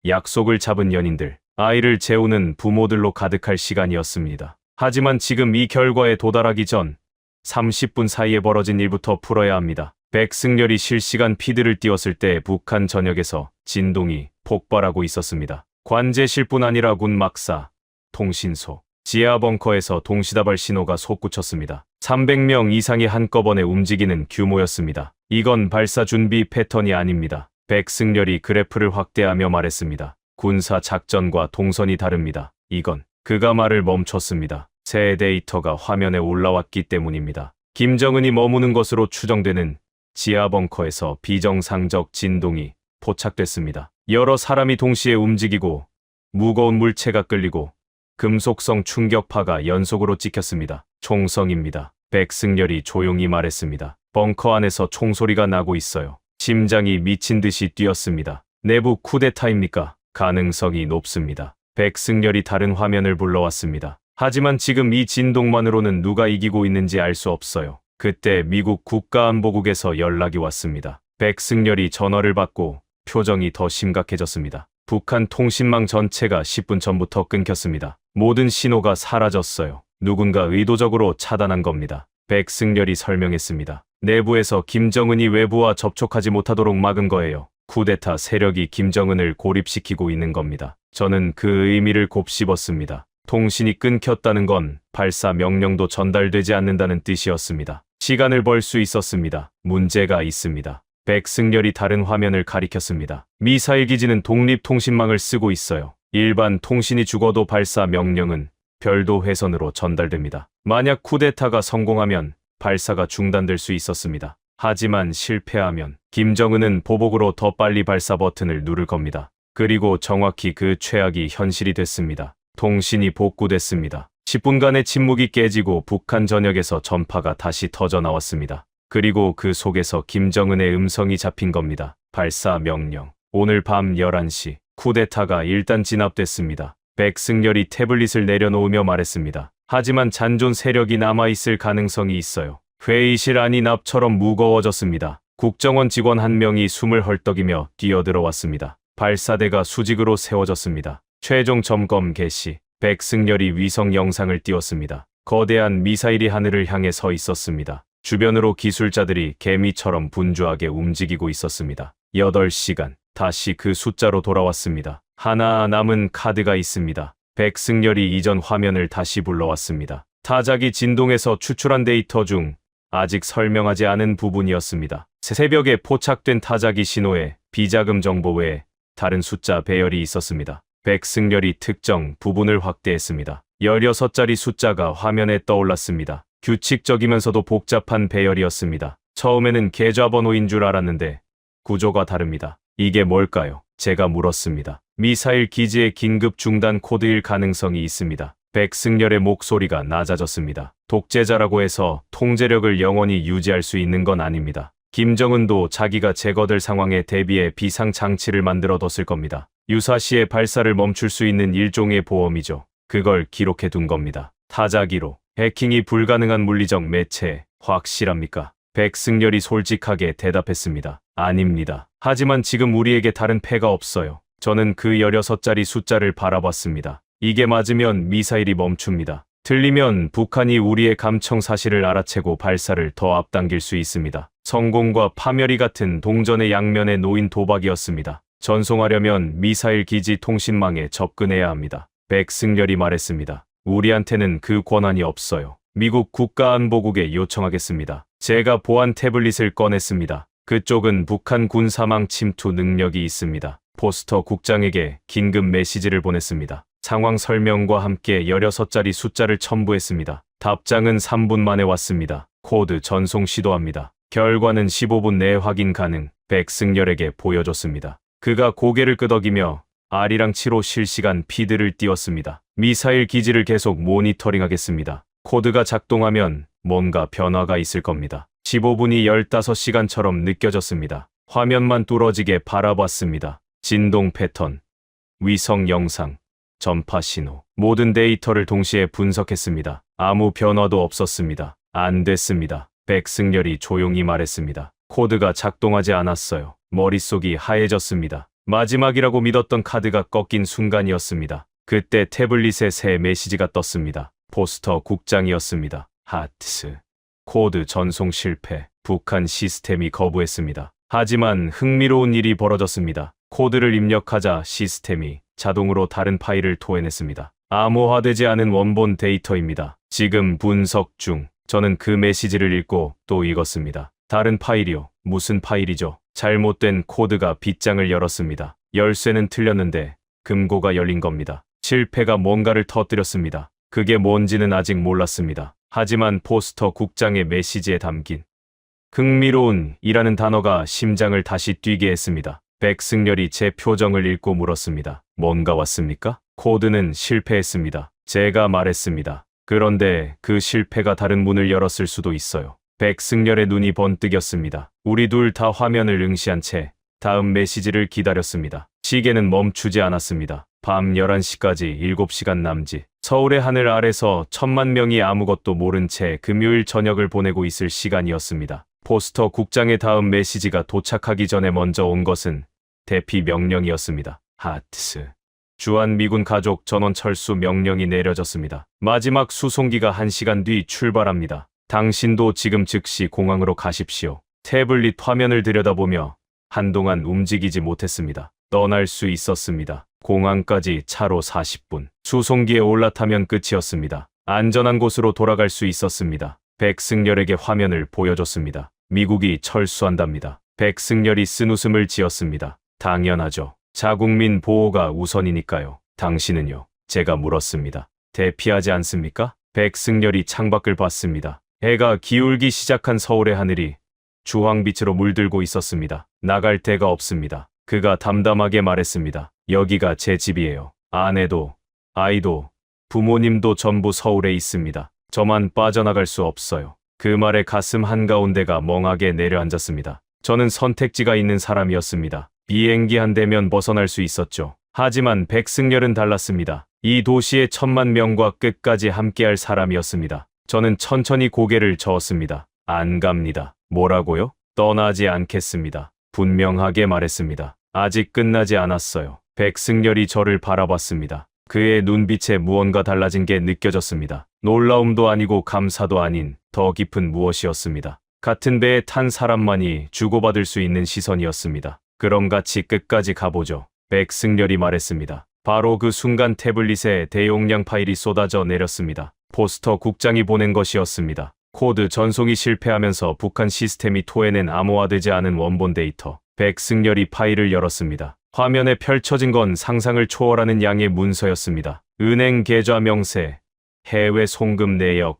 약속을 잡은 연인들, 아이를 재우는 부모들로 가득할 시간이었습니다. 하지만 지금 이 결과에 도달하기 전 30분 사이에 벌어진 일부터 풀어야 합니다. 백승열이 실시간 피드를 띄웠을 때 북한 전역에서 진동이 폭발하고 있었습니다. 관제실뿐 아니라 군막사, 통신소, 지하 벙커에서 동시다발 신호가 솟구쳤습니다. 300명 이상이 한꺼번에 움직이는 규모였습니다. 이건 발사 준비 패턴이 아닙니다. 백승열이 그래프를 확대하며 말했습니다. 군사 작전과 동선이 다릅니다. 이건 그가 말을 멈췄습니다. 새 데이터가 화면에 올라왔기 때문입니다. 김정은이 머무는 것으로 추정되는 지하 벙커에서 비정상적 진동이 포착됐습니다. 여러 사람이 동시에 움직이고 무거운 물체가 끌리고 금속성 충격파가 연속으로 찍혔습니다. 총성입니다. 백승열이 조용히 말했습니다. 벙커 안에서 총소리가 나고 있어요. 심장이 미친 듯이 뛰었습니다. 내부 쿠데타입니까? 가능성이 높습니다. 백승열이 다른 화면을 불러왔습니다. 하지만 지금 이 진동만으로는 누가 이기고 있는지 알 수 없어요. 그때 미국 국가안보국에서 연락이 왔습니다. 백승열이 전화를 받고 표정이 더 심각해졌습니다. 북한 통신망 전체가 10분 전부터 끊겼습니다. 모든 신호가 사라졌어요. 누군가 의도적으로 차단한 겁니다. 백승열이 설명했습니다. 내부에서 김정은이 외부와 접촉하지 못하도록 막은 거예요. 쿠데타 세력이 김정은을 고립시키고 있는 겁니다. 저는 그 의미를 곱씹었습니다. 통신이 끊겼다는 건 발사 명령도 전달되지 않는다는 뜻이었습니다. 시간을 벌 수 있었습니다. 문제가 있습니다. 백승열이 다른 화면을 가리켰습니다. 미사일 기지는 독립통신망을 쓰고 있어요. 일반 통신이 죽어도 발사 명령은 별도 회선으로 전달됩니다. 만약 쿠데타가 성공하면 발사가 중단될 수 있었습니다. 하지만 실패하면 김정은은 보복으로 더 빨리 발사 버튼을 누를 겁니다. 그리고 정확히 그 최악이 현실이 됐습니다. 통신이 복구됐습니다. 10분간의 침묵이 깨지고 북한 전역에서 전파가 다시 터져 나왔습니다. 그리고 그 속에서 김정은의 음성이 잡힌 겁니다. 발사 명령. 오늘 밤 11시 쿠데타가 일단 진압됐습니다. 백승열이 태블릿을 내려놓으며 말했습니다. 하지만 잔존 세력이 남아있을 가능성이 있어요. 회의실 안이 납처럼 무거워졌습니다. 국정원 직원 한 명이 숨을 헐떡이며 뛰어들어왔습니다. 발사대가 수직으로 세워졌습니다. 최종 점검 개시. 백승열이 위성 영상을 띄웠습니다. 거대한 미사일이 하늘을 향해 서 있었습니다. 주변으로 기술자들이 개미처럼 분주하게 움직이고 있었습니다. 8시간. 다시 그 숫자로 돌아왔습니다. 하나 남은 카드가 있습니다. 백승열이 이전 화면을 다시 불러왔습니다. 타자기 진동에서 추출한 데이터 중 아직 설명하지 않은 부분이었습니다. 새벽에 포착된 타자기 신호에 비자금 정보 외에 다른 숫자 배열이 있었습니다. 백승열이 특정 부분을 확대했습니다. 16자리 숫자가 화면에 떠올랐습니다. 규칙적이면서도 복잡한 배열이었습니다. 처음에는 계좌번호인 줄 알았는데 구조가 다릅니다. 이게 뭘까요? 제가 물었습니다. 미사일 기지의 긴급 중단 코드일 가능성이 있습니다. 백승열의 목소리가 낮아졌습니다. 독재자라고 해서 통제력을 영원히 유지할 수 있는 건 아닙니다. 김정은도 자기가 제거될 상황에 대비해 비상장치를 만들어뒀을 겁니다. 유사시에 발사를 멈출 수 있는 일종의 보험이죠. 그걸 기록해 둔 겁니다. 타자기로. 해킹이 불가능한 물리적 매체, 확실합니까? 백승열이 솔직하게 대답했습니다. 아닙니다. 하지만 지금 우리에게 다른 패가 없어요. 저는 그 16자리 숫자를 바라봤습니다. 이게 맞으면 미사일이 멈춥니다. 틀리면 북한이 우리의 감청 사실을 알아채고 발사를 더 앞당길 수 있습니다. 성공과 파멸이 같은 동전의 양면에 놓인 도박이었습니다. 전송하려면 미사일 기지 통신망에 접근해야 합니다. 백승열이 말했습니다. 우리한테는 그 권한이 없어요. 미국 국가안보국에 요청하겠습니다. 제가 보안 태블릿을 꺼냈습니다. 그쪽은 북한 군사망 침투 능력이 있습니다. 포스터 국장에게 긴급 메시지를 보냈습니다. 상황 설명과 함께 16자리 숫자를 첨부했습니다. 답장은 3분 만에 왔습니다. 코드 전송 시도합니다. 결과는 15분 내에 확인 가능. 백승열에게 보여줬습니다. 그가 고개를 끄덕이며 R이랑 7호 실시간 피드를 띄웠습니다. 미사일 기지를 계속 모니터링하겠습니다. 코드가 작동하면 뭔가 변화가 있을 겁니다. 15분이 15시간처럼 느껴졌습니다. 화면만 뚫어지게 바라봤습니다. 진동 패턴, 위성 영상, 전파 신호, 모든 데이터를 동시에 분석했습니다. 아무 변화도 없었습니다. 안 됐습니다. 백승열이 조용히 말했습니다. 코드가 작동하지 않았어요. 머릿속이 하얘졌습니다. 마지막이라고 믿었던 카드가 꺾인 순간이었습니다. 그때 태블릿에 새 메시지가 떴습니다. 포스터 국장이었습니다. 하트스. 코드 전송 실패. 북한 시스템이 거부했습니다. 하지만 흥미로운 일이 벌어졌습니다. 코드를 입력하자 시스템이 자동으로 다른 파일을 토해냈습니다. 암호화되지 않은 원본 데이터입니다. 지금 분석 중. 저는 그 메시지를 읽고 또 읽었습니다. 다른 파일이요. 무슨 파일이죠? 잘못된 코드가 빗장을 열었습니다. 열쇠는 틀렸는데 금고가 열린 겁니다. 실패가 뭔가를 터뜨렸습니다. 그게 뭔지는 아직 몰랐습니다. 하지만 포스터 국장의 메시지에 담긴 흥미로운 이라는 단어가 심장을 다시 뛰게 했습니다. 백승열이 제 표정을 읽고 물었습니다. 뭔가 왔습니까? 코드는 실패했습니다. 제가 말했습니다. 그런데 그 실패가 다른 문을 열었을 수도 있어요. 백승열의 눈이 번뜩였습니다. 우리 둘 다 화면을 응시한 채 다음 메시지를 기다렸습니다. 시계는 멈추지 않았습니다. 밤 11시까지 7시간 남짓. 서울의 하늘 아래서 1000만 명이 아무것도 모른 채 금요일 저녁을 보내고 있을 시간이었습니다. 포스터 국장의 다음 메시지가 도착하기 전에 먼저 온 것은 대피 명령이었습니다. 하트스. 주한미군 가족 전원 철수 명령이 내려졌습니다. 마지막 수송기가 1시간 뒤 출발합니다. 당신도 지금 즉시 공항으로 가십시오. 태블릿 화면을 들여다보며 한동안 움직이지 못했습니다. 떠날 수 있었습니다. 공항까지 차로 40분. 수송기에 올라타면 끝이었습니다. 안전한 곳으로 돌아갈 수 있었습니다. 백승열에게 화면을 보여줬습니다. 미국이 철수한답니다. 백승열이 쓴웃음을 지었습니다. 당연하죠. 자국민 보호가 우선이니까요. 당신은요? 제가 물었습니다. 대피하지 않습니까? 백승열이 창밖을 봤습니다. 해가 기울기 시작한 서울의 하늘이 주황빛으로 물들고 있었습니다. 나갈 데가 없습니다. 그가 담담하게 말했습니다. 여기가 제 집이에요. 아내도, 아이도, 부모님도 전부 서울에 있습니다. 저만 빠져나갈 수 없어요. 그 말에 가슴 한가운데가 멍하게 내려앉았습니다. 저는 선택지가 있는 사람이었습니다. 비행기 한 대면 벗어날 수 있었죠. 하지만 백승열은 달랐습니다. 이 도시의 1000만 명과 끝까지 함께할 사람이었습니다. 저는 천천히 고개를 저었습니다. 안 갑니다. 뭐라고요? 떠나지 않겠습니다. 분명하게 말했습니다. 아직 끝나지 않았어요. 백승열이 저를 바라봤습니다. 그의 눈빛에 무언가 달라진 게 느껴졌습니다. 놀라움도 아니고 감사도 아닌 더 깊은 무엇이었습니다. 같은 배에 탄 사람만이 주고받을 수 있는 시선이었습니다. 그럼 같이 끝까지 가보죠. 백승열이 말했습니다. 바로 그 순간 태블릿에 대용량 파일이 쏟아져 내렸습니다. 포스터 국장이 보낸 것이었습니다. 코드 전송이 실패하면서 북한 시스템이 토해낸 암호화되지 않은 원본 데이터. 백승열이 파일을 열었습니다. 화면에 펼쳐진 건 상상을 초월하는 양의 문서였습니다. 은행 계좌 명세, 해외 송금 내역,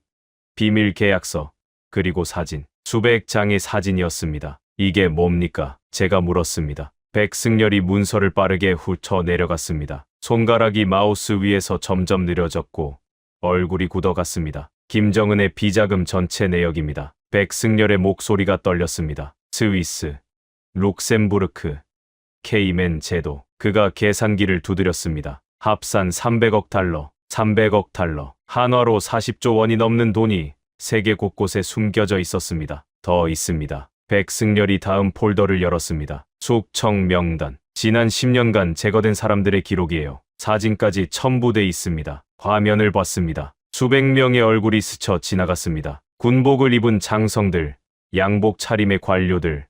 비밀 계약서, 그리고 사진. 수백 장의 사진이었습니다. 이게 뭡니까? 제가 물었습니다. 백승열이 문서를 빠르게 훑어 내려갔습니다. 손가락이 마우스 위에서 점점 느려졌고 얼굴이 굳어갔습니다. 김정은의 비자금 전체 내역입니다. 백승열의 목소리가 떨렸습니다. 스위스, 룩셈부르크, 케이맨 제도. 그가 계산기를 두드렸습니다. 합산 300억 달러, 300억 달러. 한화로 40조 원이 넘는 돈이 세계 곳곳에 숨겨져 있었습니다. 더 있습니다. 백승열이 다음 폴더를 열었습니다. 숙청 명단. 지난 10년간 제거된 사람들의 기록이에요. 사진까지 첨부돼 있습니다. 화면을 봤습니다. 수백 명의 얼굴이 스쳐 지나갔습니다. 군복을 입은 장성들, 양복 차림의 관료들,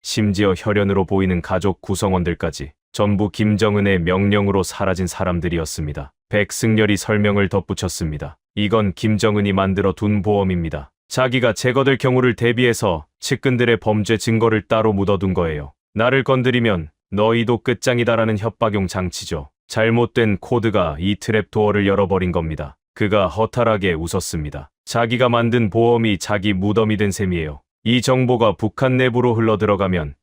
심지어 혈연으로 보이는 가족 구성원들까지 전부 김정은의 명령으로 사라진 사람들이었습니다. 백승열이 설명을 덧붙였습니다. 이건 김정은이 만들어 둔 보험입니다. 자기가 제거될 경우를 대비해서 측근들의 범죄 증거를 따로 묻어둔 거예요. 나를 건드리면 너희도 끝장이다라는 협박용 장치죠. 잘못된 코드가 이 트랩 도어를 열어버린 겁니다. 그가 허탈하게 웃었습니다. 자기가 만든 보험이 자기 무덤이 된 셈이에요. 이 정보가 북한 내부로 흘러들어가면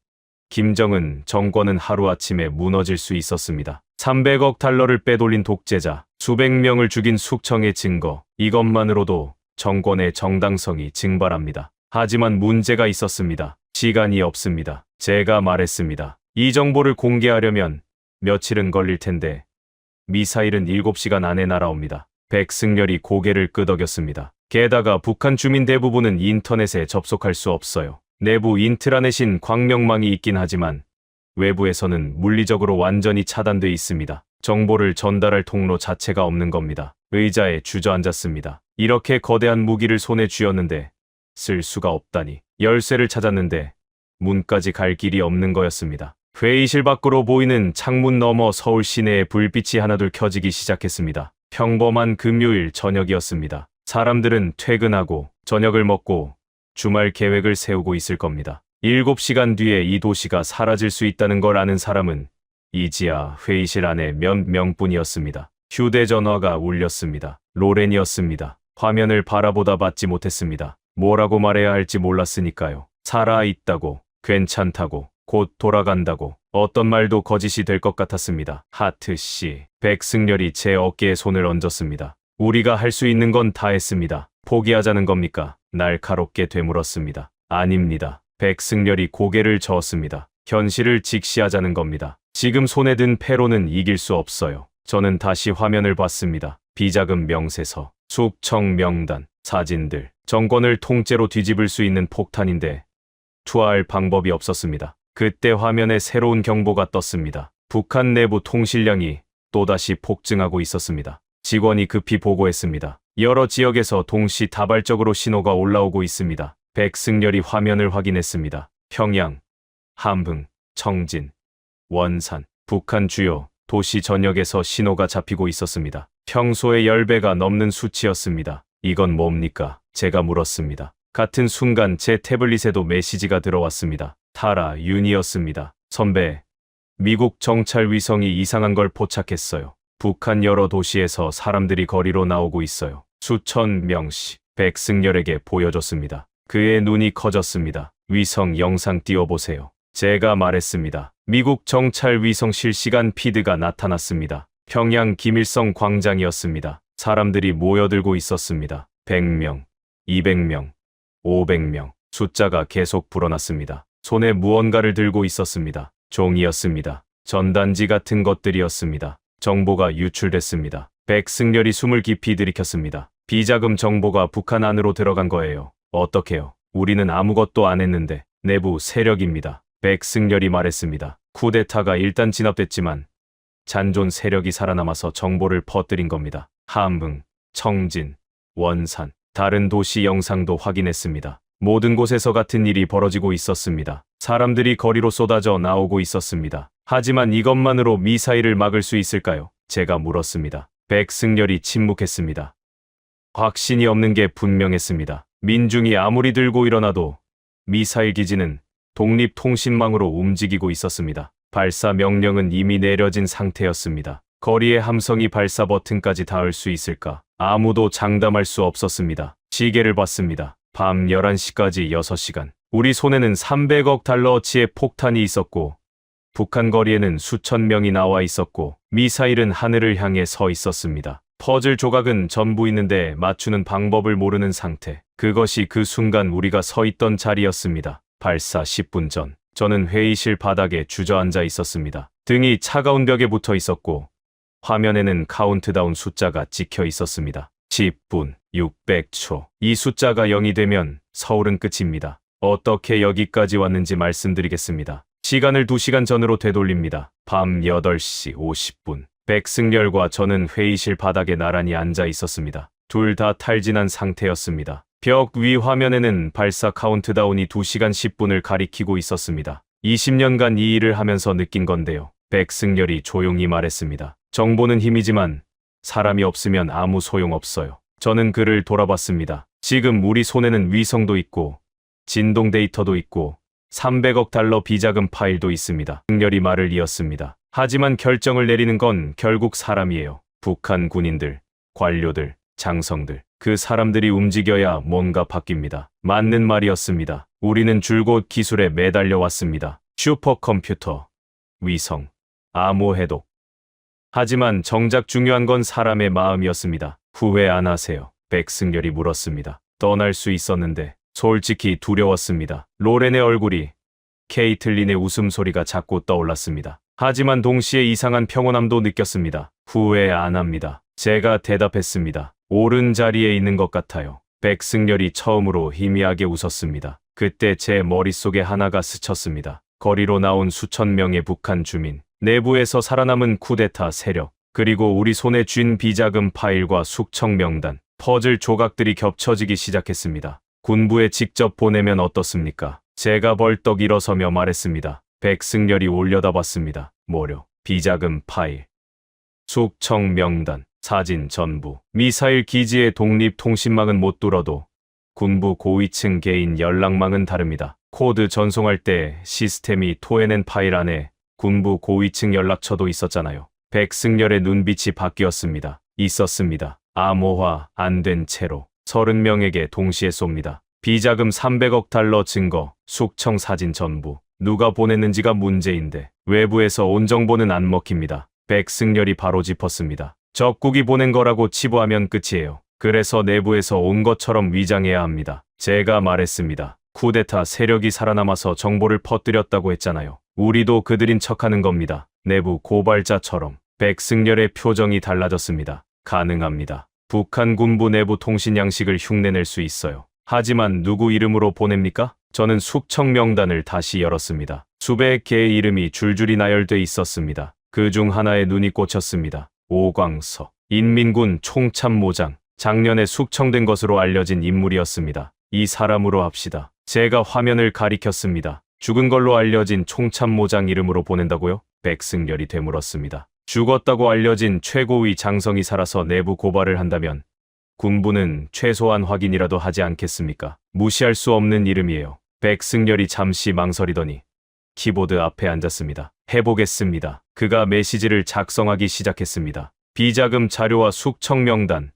김정은 정권은 하루아침에 무너질 수 있었습니다. 300억 달러를 빼돌린 독재자, 수백 명을 죽인 숙청의 증거, 이것만으로도 정권의 정당성이 증발합니다. 하지만 문제가 있었습니다. 시간이 없습니다. 제가 말했습니다. 이 정보를 공개하려면 며칠은 걸릴 텐데 미사일은 7시간 안에 날아옵니다. 백승열이 고개를 끄덕였습니다. 게다가 북한 주민 대부분은 인터넷에 접속할 수 없어요. 내부 인트라넷인 광명망이 있긴 하지만 외부에서는 물리적으로 완전히 차단돼 있습니다. 정보를 전달할 통로 자체가 없는 겁니다. 의자에 주저앉았습니다. 이렇게 거대한 무기를 손에 쥐었는데 쓸 수가 없다니. 열쇠를 찾았는데 문까지 갈 길이 없는 거였습니다. 회의실 밖으로 보이는 창문 너머 서울 시내에 불빛이 하나둘 켜지기 시작했습니다. 평범한 금요일 저녁이었습니다. 사람들은 퇴근하고 저녁을 먹고 주말 계획을 세우고 있을 겁니다. 7시간 뒤에 이 도시가 사라질 수 있다는 걸 아는 사람은 이지아 회의실 안에 몇 명뿐이었습니다. 휴대전화가 울렸습니다. 로렌이었습니다. 화면을 바라보다 받지 못했습니다. 뭐라고 말해야 할지 몰랐으니까요. 살아있다고, 괜찮다고, 곧 돌아간다고, 어떤 말도 거짓이 될 것 같았습니다. 하트씨. 백승열이 제 어깨에 손을 얹었습니다. 우리가 할 수 있는 건 다 했습니다. 포기하자는 겁니까? 날카롭게 되물었습니다. 아닙니다. 백승열이 고개를 저었습니다. 현실을 직시하자는 겁니다. 지금 손에 든 패로는 이길 수 없어요. 저는 다시 화면을 봤습니다. 비자금 명세서, 숙청 명단, 사진들, 정권을 통째로 뒤집을 수 있는 폭탄인데 투하할 방법이 없었습니다. 그때 화면에 새로운 경보가 떴습니다. 북한 내부 통신량이 또다시 폭증하고 있었습니다. 직원이 급히 보고했습니다. 여러 지역에서 동시다발적으로 신호가 올라오고 있습니다. 백승열이 화면을 확인했습니다. 평양, 함흥, 청진, 원산, 북한 주요 도시 전역에서 신호가 잡히고 있었습니다. 평소의 10배가 넘는 수치였습니다. 이건 뭡니까? 제가 물었습니다. 같은 순간 제 태블릿에도 메시지가 들어왔습니다. 타라 윤이었습니다. 선배, 미국 정찰 위성이 이상한 걸 포착했어요. 북한 여러 도시에서 사람들이 거리로 나오고 있어요. 수천 명씩. 백승열에게 보여줬습니다. 그의 눈이 커졌습니다. 위성 영상 띄워보세요. 제가 말했습니다. 미국 정찰 위성 실시간 피드가 나타났습니다. 평양 김일성 광장이었습니다. 사람들이 모여들고 있었습니다. 100명, 200명, 500명. 숫자가 계속 불어났습니다. 손에 무언가를 들고 있었습니다. 종이였습니다. 전단지 같은 것들이었습니다. 정보가 유출됐습니다. 백승열이 숨을 깊이 들이켰습니다. 비자금 정보가 북한 안으로 들어간 거예요. 어떡해요? 우리는 아무것도 안 했는데. 내부 세력입니다. 백승열이 말했습니다. 쿠데타가 일단 진압됐지만 잔존 세력이 살아남아서 정보를 퍼뜨린 겁니다. 함흥, 청진, 원산, 다른 도시 영상도 확인했습니다. 모든 곳에서 같은 일이 벌어지고 있었습니다. 사람들이 거리로 쏟아져 나오고 있었습니다. 하지만 이것만으로 미사일을 막을 수 있을까요? 제가 물었습니다. 백승열이 침묵했습니다. 확신이 없는 게 분명했습니다. 민중이 아무리 들고 일어나도 미사일 기지는 독립통신망으로 움직이고 있었습니다. 발사 명령은 이미 내려진 상태였습니다. 거리의 함성이 발사 버튼까지 닿을 수 있을까? 아무도 장담할 수 없었습니다. 시계를 봤습니다. 밤 11시까지 6시간. 우리 손에는 300억 달러어치의 폭탄이 있었고 북한 거리에는 수천 명이 나와 있었고 미사일은 하늘을 향해 서 있었습니다. 퍼즐 조각은 전부 있는데 맞추는 방법을 모르는 상태. 그것이 그 순간 우리가 서 있던 자리였습니다. 발사 10분 전, 저는 회의실 바닥에 주저앉아 있었습니다. 등이 차가운 벽에 붙어 있었고 화면에는 카운트다운 숫자가 찍혀 있었습니다. 10분, 600초. 이 숫자가 0이 되면 서울은 끝입니다. 어떻게 여기까지 왔는지 말씀드리겠습니다. 시간을 2시간 전으로 되돌립니다. 밤 8시 50분. 백승열과 저는 회의실 바닥에 나란히 앉아 있었습니다. 둘 다 탈진한 상태였습니다. 벽 위 화면에는 발사 카운트다운이 2시간 10분을 가리키고 있었습니다. 20년간 이 일을 하면서 느낀 건데요. 백승열이 조용히 말했습니다. 정보는 힘이지만 사람이 없으면 아무 소용없어요. 저는 그를 돌아봤습니다. 지금 우리 손에는 위성도 있고 진동 데이터도 있고 300억 달러 비자금 파일도 있습니다. 백승열이 말을 이었습니다. 하지만 결정을 내리는 건 결국 사람이에요. 북한 군인들, 관료들, 장성들. 그 사람들이 움직여야 뭔가 바뀝니다. 맞는 말이었습니다. 우리는 줄곧 기술에 매달려 왔습니다. 슈퍼컴퓨터, 위성, 암호해독. 하지만 정작 중요한 건 사람의 마음이었습니다. 후회 안 하세요? 백승열이 물었습니다. 떠날 수 있었는데 솔직히 두려웠습니다. 로렌의 얼굴이, 케이틀린의 웃음소리가 자꾸 떠올랐습니다. 하지만 동시에 이상한 평온함도 느꼈습니다. 후회 안 합니다. 제가 대답했습니다. 옳은 자리에 있는 것 같아요. 백승열이 처음으로 희미하게 웃었습니다. 그때 제 머릿속에 하나가 스쳤습니다. 거리로 나온 수천 명의 북한 주민, 내부에서 살아남은 쿠데타 세력, 그리고 우리 손에 쥔 비자금 파일과 숙청 명단, 퍼즐 조각들이 겹쳐지기 시작했습니다. 군부에 직접 보내면 어떻습니까? 제가 벌떡 일어서며 말했습니다. 백승열이 올려다봤습니다. 뭐려? 비자금 파일, 숙청 명단, 사진 전부. 미사일 기지의 독립통신망은 못 뚫어도 군부 고위층 개인 연락망은 다릅니다. 코드 전송할 때 시스템이 토해낸 파일 안에 군부 고위층 연락처도 있었잖아요. 백승열의 눈빛이 바뀌었습니다. 있었습니다. 암호화 안 된 채로 30명에게 동시에 쏩니다. 비자금 300억 달러 증거, 숙청 사진 전부. 누가 보냈는지가 문제인데 외부에서 온 정보는 안 먹힙니다. 백승열이 바로 짚었습니다. 적국이 보낸 거라고 치부하면 끝이에요. 그래서 내부에서 온 것처럼 위장해야 합니다. 제가 말했습니다. 쿠데타 세력이 살아남아서 정보를 퍼뜨렸다고 했잖아요. 우리도 그들인 척하는 겁니다. 내부 고발자처럼. 백승열의 표정이 달라졌습니다. 가능합니다. 북한 군부 내부 통신 양식을 흉내낼 수 있어요. 하지만 누구 이름으로 보냅니까? 저는 숙청 명단을 다시 열었습니다. 수백 개의 이름이 줄줄이 나열돼 있었습니다. 그 중 하나에 눈이 꽂혔습니다. 오광석, 인민군 총참모장, 작년에 숙청된 것으로 알려진 인물이었습니다. 이 사람으로 합시다. 제가 화면을 가리켰습니다. 죽은 걸로 알려진 총참모장 이름으로 보낸다고요? 백승열이 되물었습니다. 죽었다고 알려진 최고위 장성이 살아서 내부 고발을 한다면 군부는 최소한 확인이라도 하지 않겠습니까? 무시할 수 없는 이름이에요. 백승열이 잠시 망설이더니 키보드 앞에 앉았습니다. 해보겠습니다. 그가 메시지를 작성하기 시작했습니다. 비자금 자료와 숙청 명단,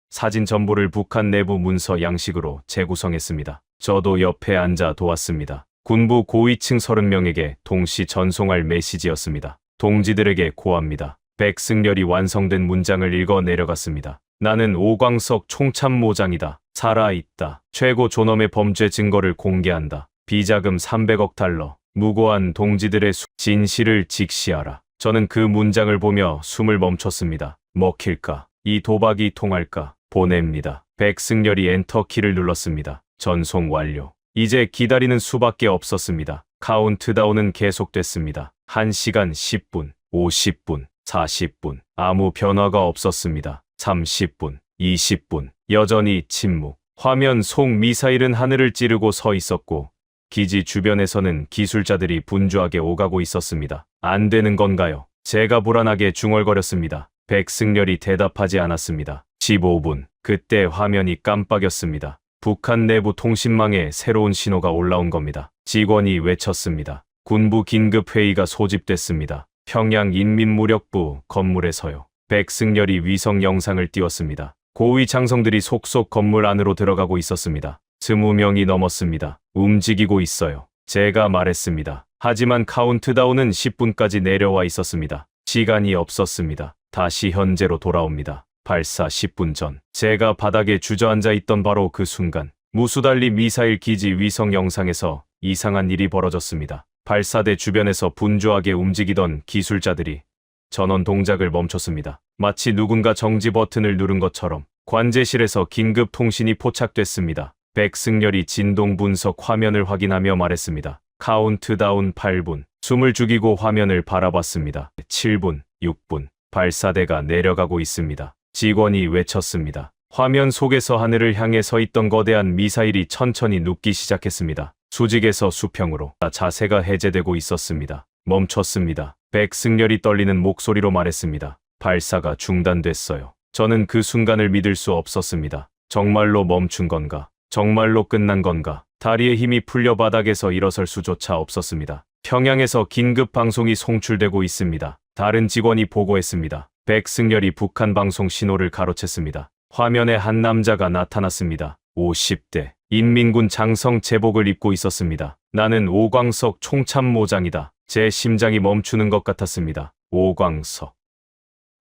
사진 전부를 북한 내부 문서 양식으로 재구성했습니다. 저도 옆에 앉아 도왔습니다. 군부 고위층 30명에게 동시 전송할 메시지였습니다. 동지들에게 고합니다. 백승열이 완성된 문장을 읽어 내려갔습니다. 나는 오광석 총참모장이다. 살아있다. 최고 존엄의 범죄 증거를 공개한다. 비자금 300억 달러. 무고한 동지들의 진실을 직시하라. 저는 그 문장을 보며 숨을 멈췄습니다. 먹힐까? 이 도박이 통할까? 보냅니다. 백승열이 엔터키를 눌렀습니다. 전송 완료. 이제 기다리는 수밖에 없었습니다. 카운트다운은 계속됐습니다. 1시간 10분, 50분, 40분. 아무 변화가 없었습니다. 30분, 20분. 여전히 침묵. 화면 속 미사일은 하늘을 찌르고 서 있었고 기지 주변에서는 기술자들이 분주하게 오가고 있었습니다. 안 되는 건가요? 제가 불안하게 중얼거렸습니다. 백승열이 대답하지 않았습니다. 15분. 그때 화면이 깜빡였습니다. 북한 내부 통신망에 새로운 신호가 올라온 겁니다. 직원이 외쳤습니다. 군부 긴급회의가 소집됐습니다. 평양 인민무력부 건물에서요. 백승열이 위성 영상을 띄웠습니다. 고위 장성들이 속속 건물 안으로 들어가고 있었습니다. 20명이 넘었습니다. 움직이고 있어요. 제가 말했습니다. 하지만 카운트다운은 10분까지 내려와 있었습니다. 시간이 없었습니다. 다시 현재로 돌아옵니다. 발사 10분 전. 제가 바닥에 주저앉아 있던 바로 그 순간 무수달리 미사일 기지 위성 영상에서 이상한 일이 벌어졌습니다. 발사대 주변에서 분주하게 움직이던 기술자들이 전원 동작을 멈췄습니다. 마치 누군가 정지 버튼을 누른 것처럼 관제실에서 긴급 통신이 포착됐습니다. 백승열이 진동 분석 화면을 확인하며 말했습니다. 카운트다운 8분. 숨을 죽이고 화면을 바라봤습니다. 7분, 6분. 발사대가 내려가고 있습니다. 직원이 외쳤습니다. 화면 속에서 하늘을 향해 서 있던 거대한 미사일이 천천히 눕기 시작했습니다. 수직에서 수평으로 자세가 해제되고 있었습니다. 멈췄습니다. 백승열이 떨리는 목소리로 말했습니다. 발사가 중단됐어요. 저는 그 순간을 믿을 수 없었습니다. 정말로 멈춘 건가? 정말로 끝난 건가? 다리에 힘이 풀려 바닥에서 일어설 수조차 없었습니다. 평양에서 긴급 방송이 송출되고 있습니다. 다른 직원이 보고했습니다. 백승열이 북한 방송 신호를 가로챘습니다. 화면에 한 남자가 나타났습니다. 50대. 인민군 장성 제복을 입고 있었습니다. 나는 오광석 총참모장이다. 제 심장이 멈추는 것 같았습니다. 오광석.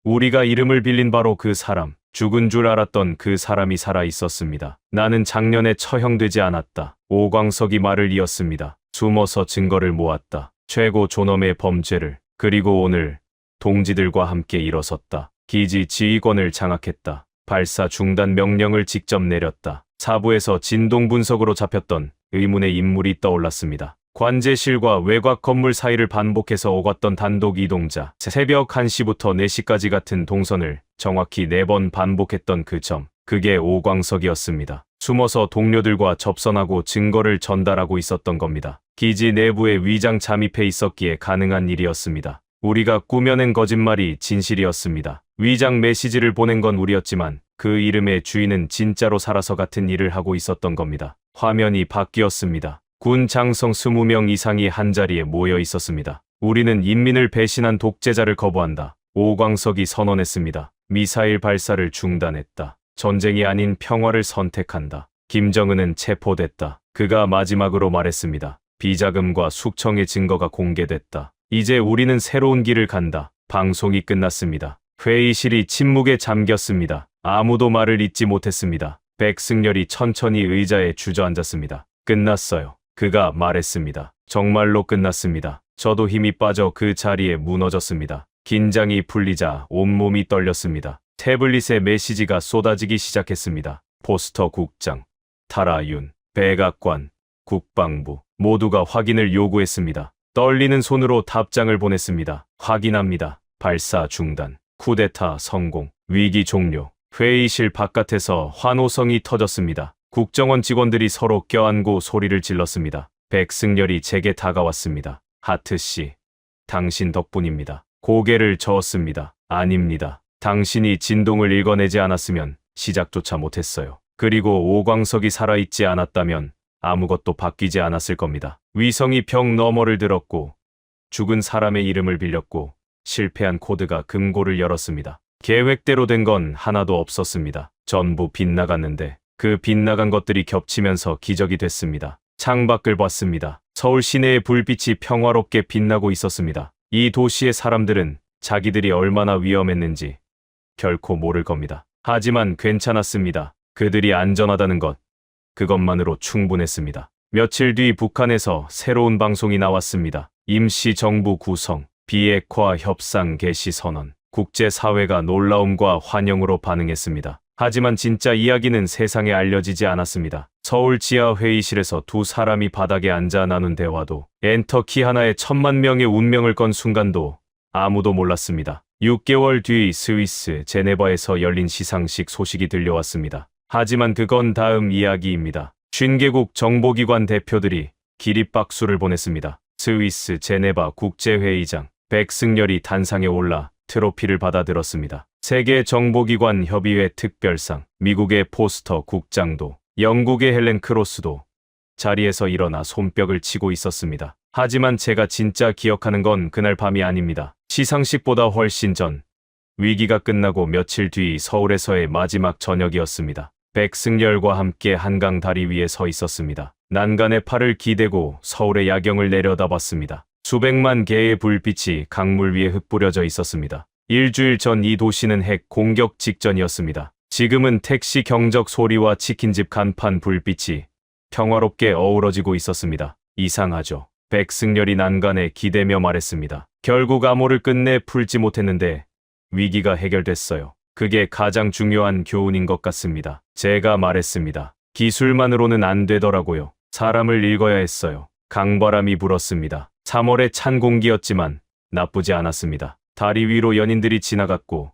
우리가 이름을 빌린 바로 그 사람. 죽은 줄 알았던 그 사람이 살아 있었습니다. 나는 작년에 처형되지 않았다. 오광석이 말을 이었습니다. 숨어서 증거를 모았다. 최고 존엄의 범죄를. 그리고 오늘 동지들과 함께 일어섰다. 기지 지휘권을 장악했다. 발사 중단 명령을 직접 내렸다. 사부에서 진동 분석으로 잡혔던 의문의 인물이 떠올랐습니다. 관제실과 외곽 건물 사이를 반복해서 오갔던 단독 이동자. 새벽 1시부터 4시까지 같은 동선을 정확히 4번 반복했던 그 점. 그게 오광석이었습니다. 숨어서 동료들과 접선하고 증거를 전달하고 있었던 겁니다. 기지 내부에 위장 잠입해 있었기에 가능한 일이었습니다. 우리가 꾸며낸 거짓말이 진실이었습니다. 위장 메시지를 보낸 건 우리였지만 그 이름의 주인은 진짜로 살아서 같은 일을 하고 있었던 겁니다. 화면이 바뀌었습니다. 군 장성 20명 이상이 한자리에 모여 있었습니다. 우리는 인민을 배신한 독재자를 거부한다. 오광석이 선언했습니다. 미사일 발사를 중단했다. 전쟁이 아닌 평화를 선택한다. 김정은은 체포됐다. 그가 마지막으로 말했습니다. 비자금과 숙청의 증거가 공개됐다. 이제 우리는 새로운 길을 간다. 방송이 끝났습니다. 회의실이 침묵에 잠겼습니다. 아무도 말을 잇지 못했습니다. 백승열이 천천히 의자에 주저앉았습니다. 끝났어요. 그가 말했습니다. 정말로 끝났습니다. 저도 힘이 빠져 그 자리에 무너졌습니다. 긴장이 풀리자 온몸이 떨렸습니다. 태블릿에 메시지가 쏟아지기 시작했습니다. 포스터 국장, 타라윤, 백악관, 국방부 모두가 확인을 요구했습니다. 떨리는 손으로 답장을 보냈습니다. 확인합니다. 발사 중단, 쿠데타 성공, 위기 종료. 회의실 바깥에서 환호성이 터졌습니다. 국정원 직원들이 서로 껴안고 소리를 질렀습니다. 백승열이 제게 다가왔습니다. 하트씨, 당신 덕분입니다. 고개를 저었습니다. 아닙니다. 당신이 진동을 읽어내지 않았으면 시작조차 못했어요. 그리고 오광석이 살아있지 않았다면 아무것도 바뀌지 않았을 겁니다. 위성이 벽 너머를 들었고 죽은 사람의 이름을 빌렸고 실패한 코드가 금고를 열었습니다. 계획대로 된 건 하나도 없었습니다. 전부 빗나갔는데 그 빗나간 것들이 겹치면서 기적이 됐습니다. 창밖을 봤습니다. 서울 시내의 불빛이 평화롭게 빛나고 있었습니다. 이 도시의 사람들은 자기들이 얼마나 위험했는지 결코 모를 겁니다. 하지만 괜찮았습니다. 그들이 안전하다는 것, 그것만으로 충분했습니다. 며칠 뒤 북한에서 새로운 방송이 나왔습니다. 임시정부 구성, 비핵화 협상 개시 선언. 국제사회가 놀라움과 환영으로 반응했습니다. 하지만 진짜 이야기는 세상에 알려지지 않았습니다. 서울 지하 회의실에서 두 사람이 바닥에 앉아 나눈 대화도, 엔터키 하나에 1000만 명의 운명을 건 순간도 아무도 몰랐습니다. 6개월 뒤 스위스 제네바에서 열린 시상식 소식이 들려왔습니다. 하지만 그건 다음 이야기입니다. 50개국 정보기관 대표들이 기립박수를 보냈습니다. 스위스 제네바 국제회의장, 백승열이 단상에 올라 트로피를 받아들었습니다. 세계 정보기관 협의회 특별상, 미국의 포스터 국장도, 영국의 헬렌 크로스도 자리에서 일어나 손뼉을 치고 있었습니다. 하지만 제가 진짜 기억하는 건 그날 밤이 아닙니다. 시상식보다 훨씬 전, 위기가 끝나고 며칠 뒤 서울에서의 마지막 저녁이었습니다. 백승열과 함께 한강 다리 위에 서 있었습니다. 난간에 팔을 기대고 서울의 야경을 내려다봤습니다. 수백만 개의 불빛이 강물 위에 흩뿌려져 있었습니다. 일주일 전 이 도시는 핵 공격 직전이었습니다. 지금은 택시 경적 소리와 치킨집 간판 불빛이 평화롭게 어우러지고 있었습니다. 이상하죠. 백승열이 난간에 기대며 말했습니다. 결국 암호를 끝내 풀지 못했는데 위기가 해결됐어요. 그게 가장 중요한 교훈인 것 같습니다. 제가 말했습니다. 기술만으로는 안 되더라고요. 사람을 읽어야 했어요. 강바람이 불었습니다. 3월의 찬 공기였지만 나쁘지 않았습니다. 다리 위로 연인들이 지나갔고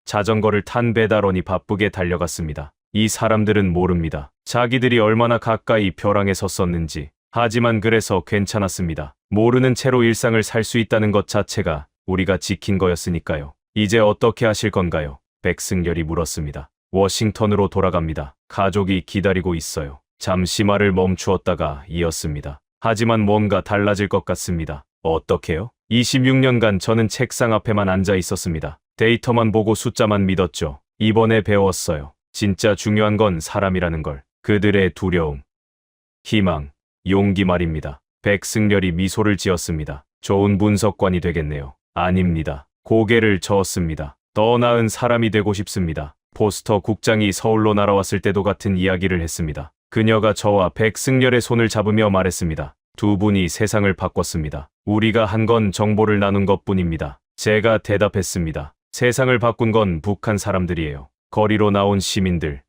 자전거를 탄 배달원이 바쁘게 달려갔습니다. 이 사람들은 모릅니다. 자기들이 얼마나 가까이 벼랑에 섰었는지. 하지만 그래서 괜찮았습니다. 모르는 채로 일상을 살 수 있다는 것 자체가 우리가 지킨 거였으니까요. 이제 어떻게 하실 건가요? 백승열이 물었습니다. 워싱턴으로 돌아갑니다. 가족이 기다리고 있어요. 잠시 말을 멈추었다가 이었습니다. 하지만 뭔가 달라질 것 같습니다. 어떻게요? 26년간 저는 책상 앞에만 앉아 있었습니다. 데이터만 보고 숫자만 믿었죠. 이번에 배웠어요. 진짜 중요한 건 사람이라는 걸. 그들의 두려움, 희망, 용기 말입니다. 백승열이 미소를 지었습니다. 좋은 분석관이 되겠네요. 아닙니다. 고개를 저었습니다. 더 나은 사람이 되고 싶습니다. 포스터 국장이 서울로 날아왔을 때도 같은 이야기를 했습니다. 그녀가 저와 백승열의 손을 잡으며 말했습니다. 두 분이 세상을 바꿨습니다. 우리가 한 건 정보를 나눈 것뿐입니다. 제가 대답했습니다. 세상을 바꾼 건 북한 사람들이에요. 거리로 나온 시민들,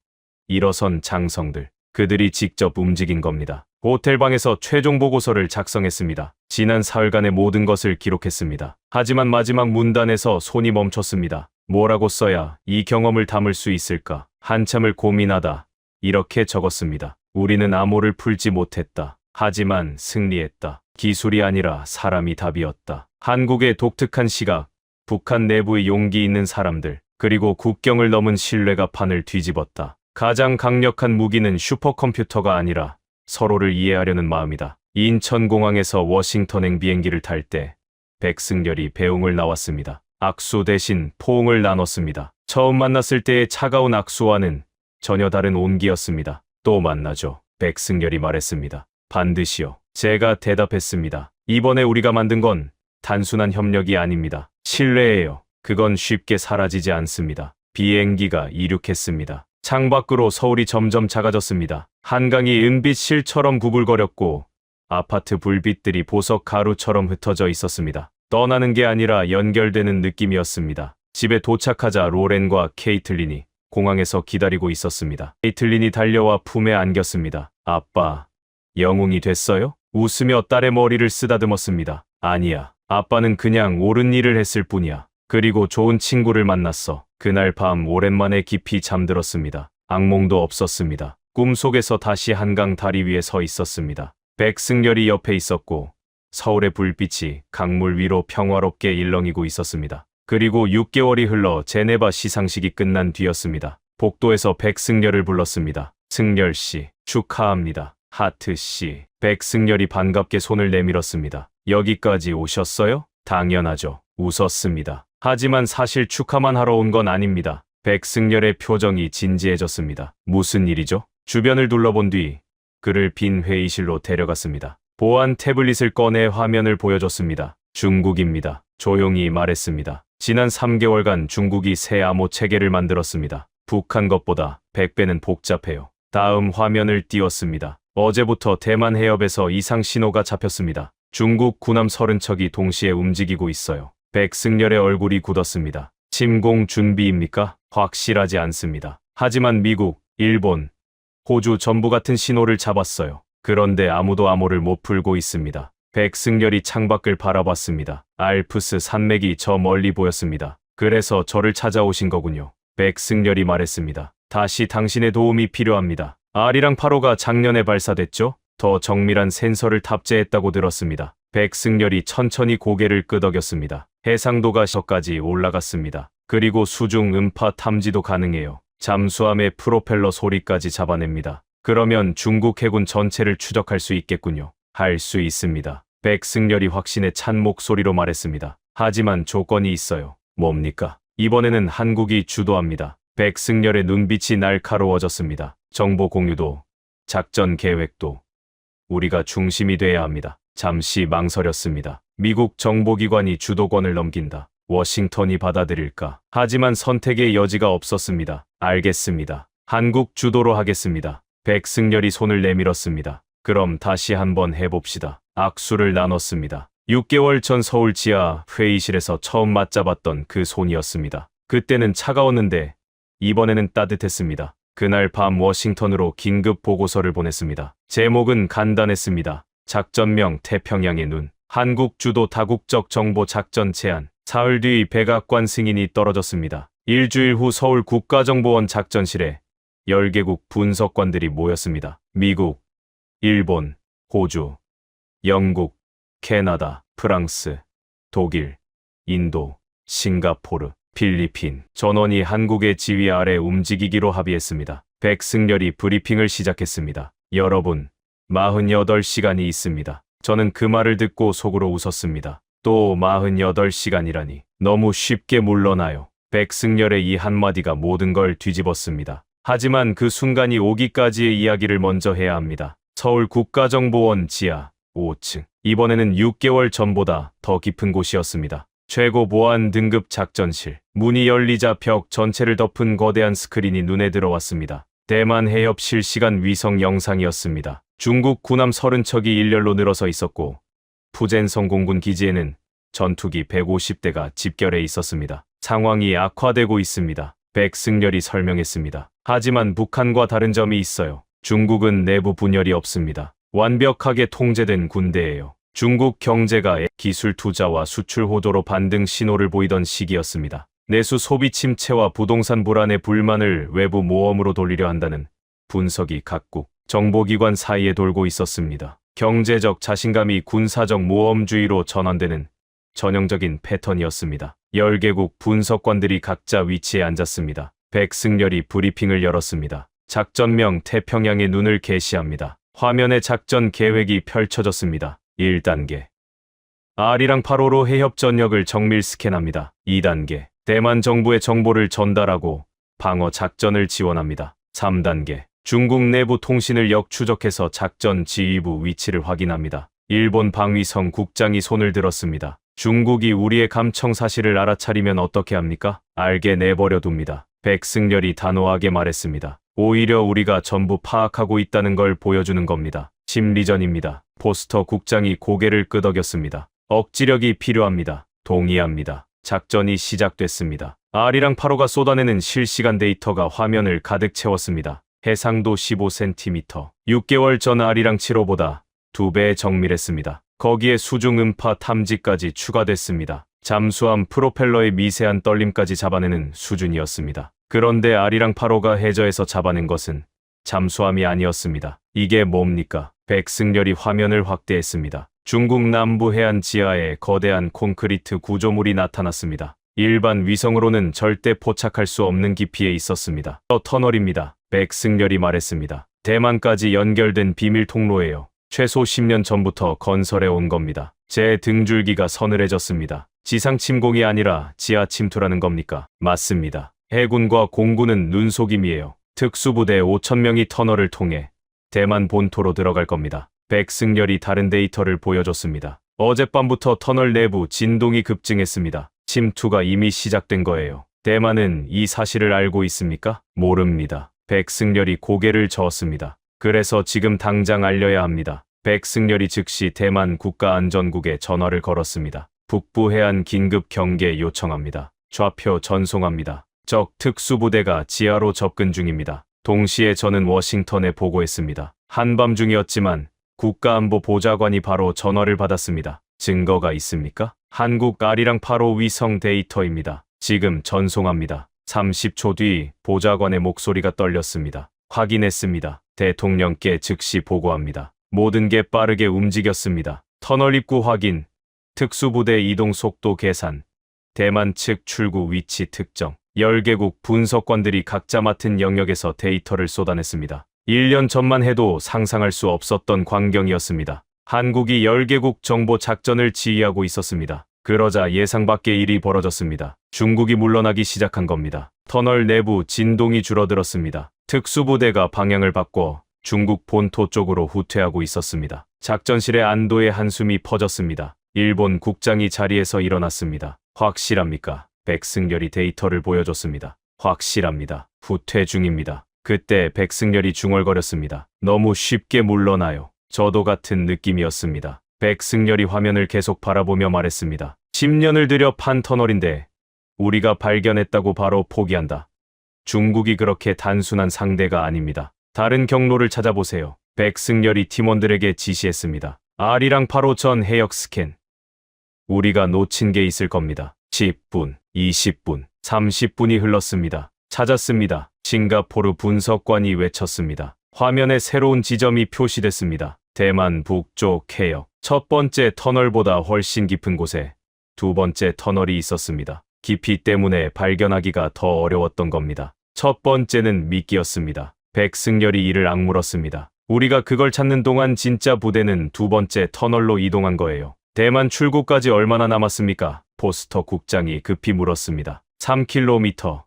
일어선 장성들, 그들이 직접 움직인 겁니다. 호텔방에서 최종 보고서를 작성했습니다. 지난 사흘간의 모든 것을 기록했습니다. 하지만 마지막 문단에서 손이 멈췄습니다. 뭐라고 써야 이 경험을 담을 수 있을까? 한참을 고민하다 이렇게 적었습니다. 우리는 암호를 풀지 못했다. 하지만 승리했다. 기술이 아니라 사람이 답이었다. 한국의 독특한 시각, 북한 내부의 용기 있는 사람들, 그리고 국경을 넘은 신뢰가 판을 뒤집었다. 가장 강력한 무기는 슈퍼컴퓨터가 아니라 서로를 이해하려는 마음이다. 인천공항에서 워싱턴행 비행기를 탈 때 백승열이 배웅을 나왔습니다. 악수 대신 포옹을 나눴습니다. 처음 만났을 때의 차가운 악수와는 전혀 다른 온기였습니다. 또 만나죠. 백승열이 말했습니다. 반드시요. 제가 대답했습니다. 이번에 우리가 만든 건 단순한 협력이 아닙니다. 신뢰예요. 그건 쉽게 사라지지 않습니다. 비행기가 이륙했습니다. 창밖으로 서울이 점점 작아졌습니다. 한강이 은빛 실처럼 구불거렸고 아파트 불빛들이 보석 가루처럼 흩어져 있었습니다. 떠나는 게 아니라 연결되는 느낌이었습니다. 집에 도착하자 로렌과 케이틀린이 공항에서 기다리고 있었습니다. 케이틀린이 달려와 품에 안겼습니다. 아빠, 영웅이 됐어요? 웃으며 딸의 머리를 쓰다듬었습니다. 아니야. 아빠는 그냥 옳은 일을 했을 뿐이야. 그리고 좋은 친구를 만났어. 그날 밤 오랜만에 깊이 잠들었습니다. 악몽도 없었습니다. 꿈속에서 다시 한강 다리 위에 서 있었습니다. 백승열이 옆에 있었고 서울의 불빛이 강물 위로 평화롭게 일렁이고 있었습니다. 그리고 6개월이 흘러 제네바 시상식이 끝난 뒤였습니다. 복도에서 백승열을 불렀습니다. 승열 씨, 축하합니다. 하트 씨. 백승열이 반갑게 손을 내밀었습니다. 여기까지 오셨어요? 당연하죠. 웃었습니다. 하지만 사실 축하만 하러 온 건 아닙니다. 백승열의 표정이 진지해졌습니다. 무슨 일이죠? 주변을 둘러본 뒤 그를 빈 회의실로 데려갔습니다. 보안 태블릿을 꺼내 화면을 보여줬습니다. 중국입니다. 조용히 말했습니다. 지난 3개월간 중국이 새 암호 체계를 만들었습니다. 북한 것보다 100배는 복잡해요. 다음 화면을 띄웠습니다. 어제부터 대만 해협에서 이상 신호가 잡혔습니다. 중국 군함 30척이 동시에 움직이고 있어요. 백승열의 얼굴이 굳었습니다. 침공 준비입니까? 확실하지 않습니다. 하지만 미국, 일본, 호주 전부 같은 신호를 잡았어요. 그런데 아무도 암호를 못 풀고 있습니다. 백승열이 창밖을 바라봤습니다. 알프스 산맥이 저 멀리 보였습니다. 그래서 저를 찾아오신 거군요. 백승열이 말했습니다. 다시 당신의 도움이 필요합니다. 아리랑 8호가 작년에 발사됐죠? 더 정밀한 센서를 탑재했다고 들었습니다. 백승열이 천천히 고개를 끄덕였습니다. 해상도가 저까지 올라갔습니다. 그리고 수중 음파 탐지도 가능해요. 잠수함의 프로펠러 소리까지 잡아냅니다. 그러면 중국 해군 전체를 추적할 수 있겠군요. 할 수 있습니다. 백승열이 확신에 찬 목소리로 말했습니다. 하지만 조건이 있어요. 뭡니까? 이번에는 한국이 주도합니다. 백승열의 눈빛이 날카로워졌습니다. 정보 공유도, 작전 계획도 우리가 중심이 돼야 합니다. 잠시 망설였습니다. 미국 정보기관이 주도권을 넘긴다. 워싱턴이 받아들일까? 하지만 선택의 여지가 없었습니다. 알겠습니다. 한국 주도로 하겠습니다. 백승열이 손을 내밀었습니다. 그럼 다시 한번 해봅시다. 악수를 나눴습니다. 6개월 전 서울 지하 회의실에서 처음 맞잡았던 그 손이었습니다. 그때는 차가웠는데 이번에는 따뜻했습니다. 그날 밤 워싱턴으로 긴급 보고서를 보냈습니다. 제목은 간단했습니다. 작전명 태평양의 눈. 한국 주도 다국적 정보 작전 제안. 사흘 뒤 백악관 승인이 떨어졌습니다. 일주일 후 서울 국가정보원 작전실에 10개국 분석관들이 모였습니다. 미국, 일본, 호주, 영국, 캐나다, 프랑스, 독일, 인도, 싱가포르, 필리핀. 전원이 한국의 지휘 아래 움직이기로 합의했습니다. 백승열이 브리핑을 시작했습니다. 여러분, 48시간이 있습니다. 저는 그 말을 듣고 속으로 웃었습니다. 또 48시간이라니 너무 쉽게 물러나요. 백승열의 이 한마디가 모든 걸 뒤집었습니다. 하지만 그 순간이 오기까지의 이야기를 먼저 해야 합니다. 서울 국가정보원 지하 5층. 이번에는 6개월 전보다 더 깊은 곳이었습니다. 최고 보안 등급 작전실. 문이 열리자 벽 전체를 덮은 거대한 스크린이 눈에 들어왔습니다. 대만 해협 실시간 위성 영상이었습니다. 중국 군함 30척이 일렬로 늘어서 있었고 푸젠성 공군 기지에는 전투기 150대가 집결해 있었습니다. 상황이 악화되고 있습니다. 백승열이 설명했습니다. 하지만 북한과 다른 점이 있어요. 중국은 내부 분열이 없습니다. 완벽하게 통제된 군대예요. 중국 경제가 기술 투자와 수출 호조로 반등 신호를 보이던 시기였습니다. 내수 소비 침체와 부동산 불안의 불만을 외부 모험으로 돌리려 한다는 분석이 각국 정보기관 사이에 돌고 있었습니다. 경제적 자신감이 군사적 모험주의로 전환되는 전형적인 패턴이었습니다. 10개국 분석관들이 각자 위치에 앉았습니다. 백승열이 브리핑을 열었습니다. 작전명 태평양의 눈을 게시합니다. 화면에 작전 계획이 펼쳐졌습니다. 1단계. 아리랑 8호로 해협 전역을 정밀 스캔합니다. 2단계. 대만 정부의 정보를 전달하고 방어 작전을 지원합니다. 3단계. 중국 내부 통신을 역추적해서 작전 지휘부 위치를 확인합니다. 일본 방위성 국장이 손을 들었습니다. 중국이 우리의 감청 사실을 알아차리면 어떻게 합니까? 알게 내버려 둡니다. 백승열이 단호하게 말했습니다. 오히려 우리가 전부 파악하고 있다는 걸 보여주는 겁니다. 심리전입니다. 포스터 국장이 고개를 끄덕였습니다. 억지력이 필요합니다. 동의합니다. 작전이 시작됐습니다. 아리랑 8호가 쏟아내는 실시간 데이터가 화면을 가득 채웠습니다. 해상도 15cm. 6개월 전 아리랑 7호보다 2배 정밀했습니다. 거기에 수중 음파 탐지까지 추가됐습니다. 잠수함 프로펠러의 미세한 떨림까지 잡아내는 수준이었습니다. 그런데 아리랑 8호가 해저에서 잡아낸 것은 잠수함이 아니었습니다. 이게 뭡니까? 백승열이 화면을 확대했습니다. 중국 남부 해안 지하에 거대한 콘크리트 구조물이 나타났습니다. 일반 위성으로는 절대 포착할 수 없는 깊이에 있었습니다. 터널입니다. 백승열이 말했습니다. 대만까지 연결된 비밀 통로예요. 최소 10년 전부터 건설해 온 겁니다. 제 등줄기가 서늘해졌습니다. 지상 침공이 아니라 지하 침투라는 겁니까? 맞습니다. 해군과 공군은 눈속임이에요. 특수부대 5,000명이 터널을 통해 대만 본토로 들어갈 겁니다. 백승열이 다른 데이터를 보여줬습니다. 어젯밤부터 터널 내부 진동이 급증했습니다. 침투가 이미 시작된 거예요. 대만은 이 사실을 알고 있습니까? 모릅니다. 백승열이 고개를 저었습니다. 그래서 지금 당장 알려야 합니다. 백승열이 즉시 대만 국가안전국에 전화를 걸었습니다. 북부 해안 긴급 경계 요청합니다. 좌표 전송합니다. 적 특수부대가 지하로 접근 중입니다. 동시에 저는 워싱턴에 보고했습니다. 한밤중이었지만 국가안보 보좌관이 바로 전화를 받았습니다. 증거가 있습니까? 한국 아리랑 8호 위성 데이터입니다. 지금 전송합니다. 30초 뒤 보좌관의 목소리가 떨렸습니다. 확인했습니다. 대통령께 즉시 보고합니다. 모든 게 빠르게 움직였습니다. 터널 입구 확인, 특수부대 이동 속도 계산, 대만 측 출구 위치 특정, 10개국 분석관들이 각자 맡은 영역에서 데이터를 쏟아냈습니다. 1년 전만 해도 상상할 수 없었던 광경이었습니다. 한국이 10개국 정보 작전을 지휘하고 있었습니다. 그러자 예상 밖의 일이 벌어졌습니다. 중국이 물러나기 시작한 겁니다. 터널 내부 진동이 줄어들었습니다. 특수부대가 방향을 바꿔 중국 본토 쪽으로 후퇴하고 있었습니다. 작전실에 안도의 한숨이 퍼졌습니다. 일본 국장이 자리에서 일어났습니다. 확실합니까? 백승열이 데이터를 보여줬습니다. 확실합니다. 후퇴 중입니다. 그때 백승열이 중얼거렸습니다. 너무 쉽게 물러나요. 저도 같은 느낌이었습니다. 백승열이 화면을 계속 바라보며 말했습니다. 10년을 들여 판 터널인데 우리가 발견했다고 바로 포기한다. 중국이 그렇게 단순한 상대가 아닙니다. 다른 경로를 찾아보세요. 백승열이 팀원들에게 지시했습니다. R이랑 8호 전 해역 스캔. 우리가 놓친 게 있을 겁니다. 10분, 20분, 30분이 흘렀습니다. 찾았습니다. 싱가포르 분석관이 외쳤습니다. 화면에 새로운 지점이 표시됐습니다. 대만 북쪽 해역. 첫 번째 터널보다 훨씬 깊은 곳에 두 번째 터널이 있었습니다. 깊이 때문에 발견하기가 더 어려웠던 겁니다. 첫 번째는 미끼였습니다. 백승열이 이를 악물었습니다. 우리가 그걸 찾는 동안 진짜 부대는 두 번째 터널로 이동한 거예요. 대만 출구까지 얼마나 남았습니까? 포스터 국장이 급히 물었습니다. 3km.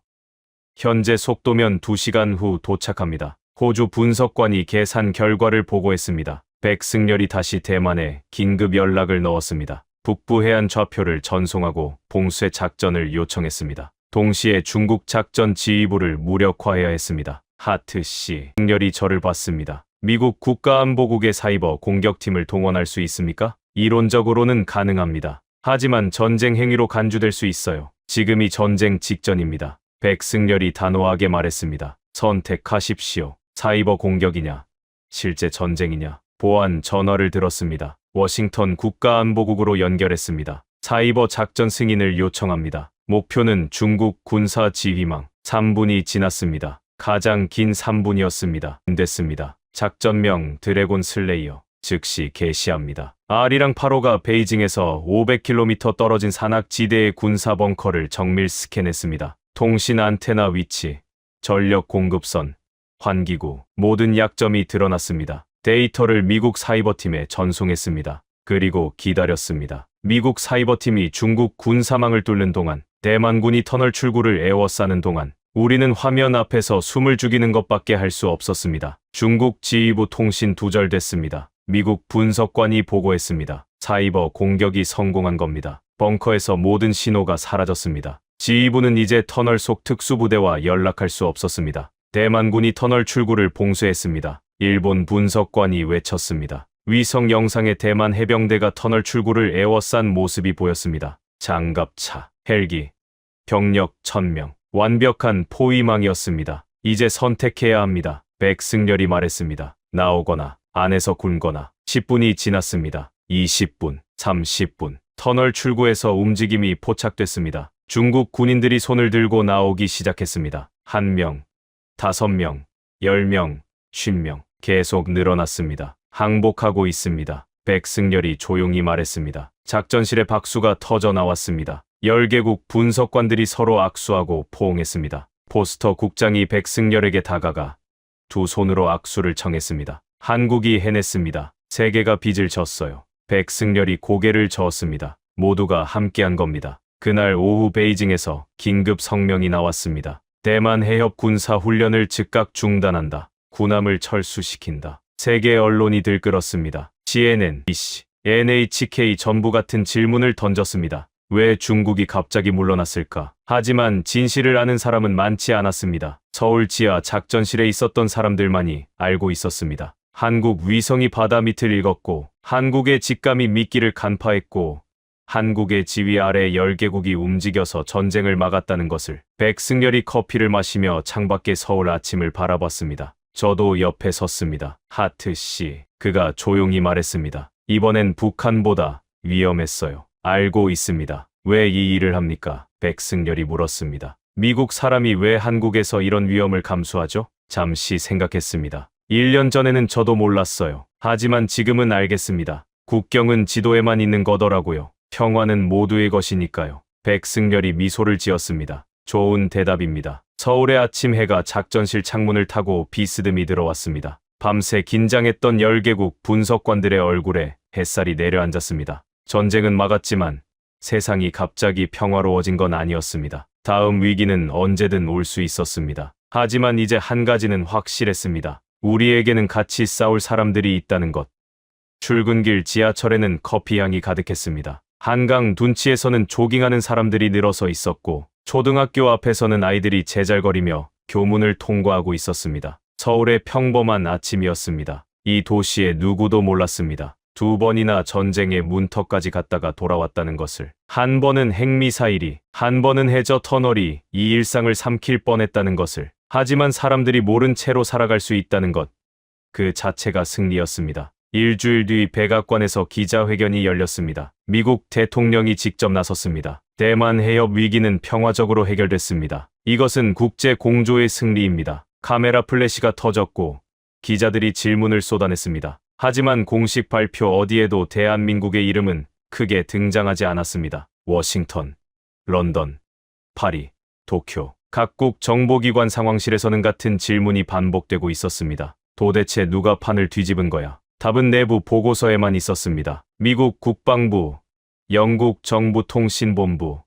현재 속도면 2시간 후 도착합니다. 호주 분석관이 계산 결과를 보고했습니다. 백승열이 다시 대만에 긴급 연락을 넣었습니다. 북부 해안 좌표를 전송하고 봉쇄 작전을 요청했습니다. 동시에 중국 작전 지휘부를 무력화해야 했습니다. 하트씨, 백승열이 저를 봤습니다. 미국 국가안보국의 사이버 공격팀을 동원할 수 있습니까? 이론적으로는 가능합니다. 하지만 전쟁 행위로 간주될 수 있어요. 지금이 전쟁 직전입니다. 백승열이 단호하게 말했습니다. 선택하십시오. 사이버 공격이냐, 실제 전쟁이냐. 보안 전화를 들었습니다. 워싱턴 국가안보국으로 연결했습니다. 사이버 작전 승인을 요청합니다. 목표는 중국 군사 지휘망. 3분이 지났습니다. 가장 긴 3분이었습니다. 됐습니다. 작전명 드래곤 슬레이어. 즉시 개시합니다. R이랑 8호가 베이징에서 500km 떨어진 산악지대의 군사 벙커를 정밀 스캔했습니다. 통신 안테나 위치, 전력 공급선, 환기구, 모든 약점이 드러났습니다. 데이터를 미국 사이버팀에 전송했습니다. 그리고 기다렸습니다. 미국 사이버팀이 중국 군사망을 뚫는 동안, 대만군이 터널 출구를 에워싸는 동안 우리는 화면 앞에서 숨을 죽이는 것밖에 할 수 없었습니다. 중국 지휘부 통신 두절됐습니다. 미국 분석관이 보고했습니다. 사이버 공격이 성공한 겁니다. 벙커에서 모든 신호가 사라졌습니다. 지휘부는 이제 터널 속 특수부대와 연락할 수 없었습니다. 대만군이 터널 출구를 봉쇄했습니다. 일본 분석관이 외쳤습니다. 위성 영상에 대만 해병대가 터널 출구를 에워싼 모습이 보였습니다. 장갑차, 헬기, 병력 1000명, 완벽한 포위망이었습니다. 이제 선택해야 합니다. 백승열이 말했습니다. 나오거나 안에서 굴거나. 10분이 지났습니다. 20분, 30분. 터널 출구에서 움직임이 포착됐습니다. 중국 군인들이 손을 들고 나오기 시작했습니다. 1명, 5명, 10명, 50명. 계속 늘어났습니다. 항복하고 있습니다. 백승열이 조용히 말했습니다. 작전실에 박수가 터져 나왔습니다. 10개국 분석관들이 서로 악수하고 포옹했습니다. 포스터 국장이 백승열에게 다가가 두 손으로 악수를 청했습니다. 한국이 해냈습니다. 세계가 빚을 졌어요. 백승열이 고개를 저었습니다. 모두가 함께한 겁니다. 그날 오후 베이징에서 긴급 성명이 나왔습니다. 대만 해협 군사 훈련을 즉각 중단한다. 군함을 철수시킨다. 세계 언론이 들끓었습니다. CNN, BBC, NHK 전부 같은 질문을 던졌습니다. 왜 중국이 갑자기 물러났을까? 하지만 진실을 아는 사람은 많지 않았습니다. 서울 지하 작전실에 있었던 사람들만이 알고 있었습니다. 한국 위성이 바다 밑을 읽었고, 한국의 직감이 미끼를 간파했고, 한국의 지휘 아래 10개국이 움직여서 전쟁을 막았다는 것을. 백승열이 커피를 마시며 창밖의 서울 아침을 바라봤습니다. 저도 옆에 섰습니다. 하트씨, 그가 조용히 말했습니다. 이번엔 북한보다 위험했어요. 알고 있습니다. 왜 이 일을 합니까? 백승열이 물었습니다. 미국 사람이 왜 한국에서 이런 위험을 감수하죠? 잠시 생각했습니다. 1년 전에는 저도 몰랐어요. 하지만 지금은 알겠습니다. 국경은 지도에만 있는 거더라고요. 평화는 모두의 것이니까요. 백승열이 미소를 지었습니다. 좋은 대답입니다. 서울의 아침 해가 작전실 창문을 타고 비스듬히 들어왔습니다. 밤새 긴장했던 열개국 분석관들의 얼굴에 햇살이 내려앉았습니다. 전쟁은 막았지만 세상이 갑자기 평화로워진 건 아니었습니다. 다음 위기는 언제든 올 수 있었습니다. 하지만 이제 한 가지는 확실했습니다. 우리에게는 같이 싸울 사람들이 있다는 것. 출근길 지하철에는 커피 향이 가득했습니다. 한강 둔치에서는 조깅하는 사람들이 늘어서 있었고 초등학교 앞에서는 아이들이 제잘거리며 교문을 통과하고 있었습니다. 서울의 평범한 아침이었습니다. 이 도시에 누구도 몰랐습니다. 2번이나 전쟁의 문턱까지 갔다가 돌아왔다는 것을. 한 번은 핵미사일이, 한 번은 해저 터널이 이 일상을 삼킬 뻔했다는 것을. 하지만 사람들이 모른 채로 살아갈 수 있다는 것. 그 자체가 승리였습니다. 일주일 뒤 백악관에서 기자회견이 열렸습니다. 미국 대통령이 직접 나섰습니다. 대만 해협 위기는 평화적으로 해결됐습니다. 이것은 국제 공조의 승리입니다. 카메라 플래시가 터졌고 기자들이 질문을 쏟아냈습니다. 하지만 공식 발표 어디에도 대한민국의 이름은 크게 등장하지 않았습니다. 워싱턴, 런던, 파리, 도쿄. 각국 정보기관 상황실에서는 같은 질문이 반복되고 있었습니다. 도대체 누가 판을 뒤집은 거야? 답은 내부 보고서에만 있었습니다. 미국 국방부, 영국 정부통신본부,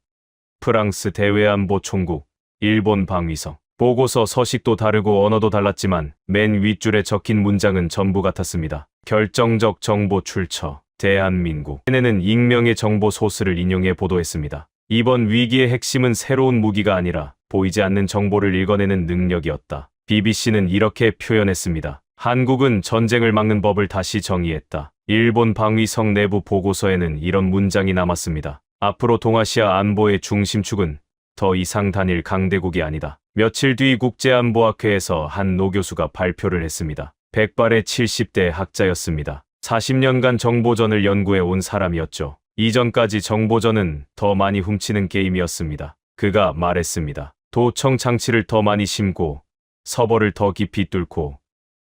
프랑스 대외안보총국, 일본 방위성. 보고서 서식도 다르고 언어도 달랐지만 맨 윗줄에 적힌 문장은 전부 같았습니다. 결정적 정보 출처, 대한민국. 얘네는 익명의 정보 소스를 인용해 보도했습니다. 이번 위기의 핵심은 새로운 무기가 아니라 보이지 않는 정보를 읽어내는 능력이었다. BBC는 이렇게 표현했습니다. 한국은 전쟁을 막는 법을 다시 정의했다. 일본 방위성 내부 보고서에는 이런 문장이 남았습니다. 앞으로 동아시아 안보의 중심축은 더 이상 단일 강대국이 아니다. 며칠 뒤 국제안보학회에서 한 노교수가 발표를 했습니다. 백발의 70대 학자였습니다. 40년간 정보전을 연구해 온 사람이었죠. 이전까지 정보전은 더 많이 훔치는 게임이었습니다. 그가 말했습니다. 도청 장치를 더 많이 심고 서버를 더 깊이 뚫고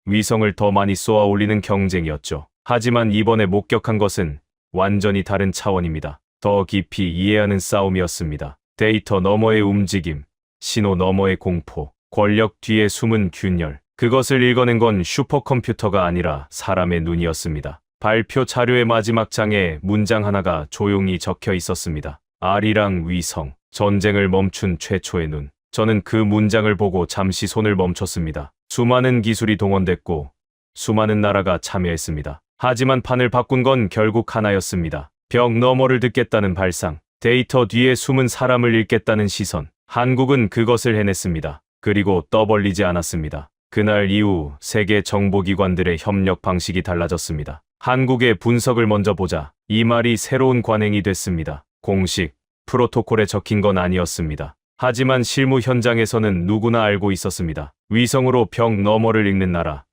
위성을 더 많이 쏘아 올리는 경쟁이었죠. 하지만 이번에 목격한 것은 완전히 다른 차원입니다. 더 깊이 이해하는 싸움이었습니다. 데이터 너머의 움직임, 신호 너머의 공포, 권력 뒤에 숨은 균열. 그것을 읽어낸 건 슈퍼컴퓨터가 아니라 사람의 눈이었습니다. 발표 자료의 마지막 장에 문장 하나가 조용히 적혀 있었습니다. 아리랑 위성, 전쟁을 멈춘 최초의 눈. 저는 그 문장을 보고 잠시 손을 멈췄습니다. 수많은 기술이 동원됐고 수많은 나라가 참여했습니다. 하지만 판을 바꾼 건 결국 하나였습니다. 벽 너머를 듣겠다는 발상, 데이터 뒤에 숨은 사람을 읽겠다는 시선. 한국은 그것을 해냈습니다. 그리고 떠벌리지 않았습니다. 그날 이후 세계 정보기관들의 협력 방식이 달라졌습니다. 한국의 분석을 먼저 보자. 이 말이 새로운 관행이 됐습니다. 공식, 프로토콜에 적힌 건 아니었습니다. 하지만 실무 현장에서는 누구나 알고 있었습니다. 위성으로 벽 너머를 읽는 나라,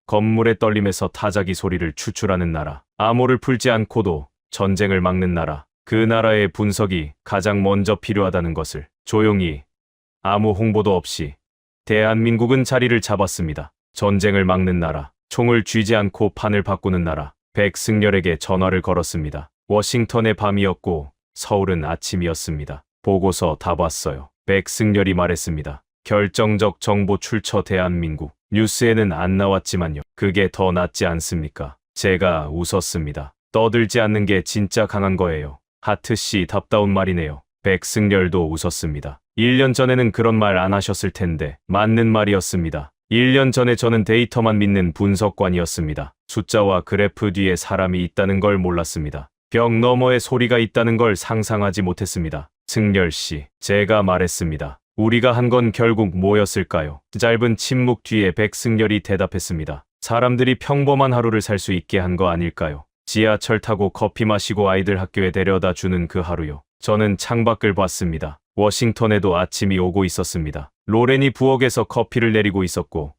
건물의 떨림에서 타자기 소리를 추출하는 나라, 암호를 풀지 않고도 전쟁을 막는 나라. 그 나라의 분석이 가장 먼저 필요하다는 것을 조용히, 아무 홍보도 없이 대한민국은 자리를 잡았습니다. 전쟁을 막는 나라, 총을 쥐지 않고 판을 바꾸는 나라. 백승열에게 전화를 걸었습니다. 워싱턴의 밤이었고 서울은 아침이었습니다. 보고서 다 봤어요. 백승열이 말했습니다. 결정적 정보 출처 대한민국. 뉴스에는 안 나왔지만요. 그게 더 낫지 않습니까? 제가 웃었습니다. 떠들지 않는 게 진짜 강한 거예요. 하트씨 답다운 말이네요. 백승열도 웃었습니다. 1년 전에는 그런 말 안 하셨을 텐데 맞는 말이었습니다. 1년 전에 저는 데이터만 믿는 분석관이었습니다. 숫자와 그래프 뒤에 사람이 있다는 걸 몰랐습니다. 벽 너머에 소리가 있다는 걸 상상하지 못했습니다. 승열씨, 제가 말했습니다. 우리가 한 건 결국 뭐였을까요? 짧은 침묵 뒤에 백승열이 대답했습니다. 사람들이 평범한 하루를 살 수 있게 한 거 아닐까요? 지하철 타고 커피 마시고 아이들 학교에 데려다 주는 그 하루요. 저는 창밖을 봤습니다. 워싱턴에도 아침이 오고 있었습니다. 로렌이 부엌에서 커피를 내리고 있었고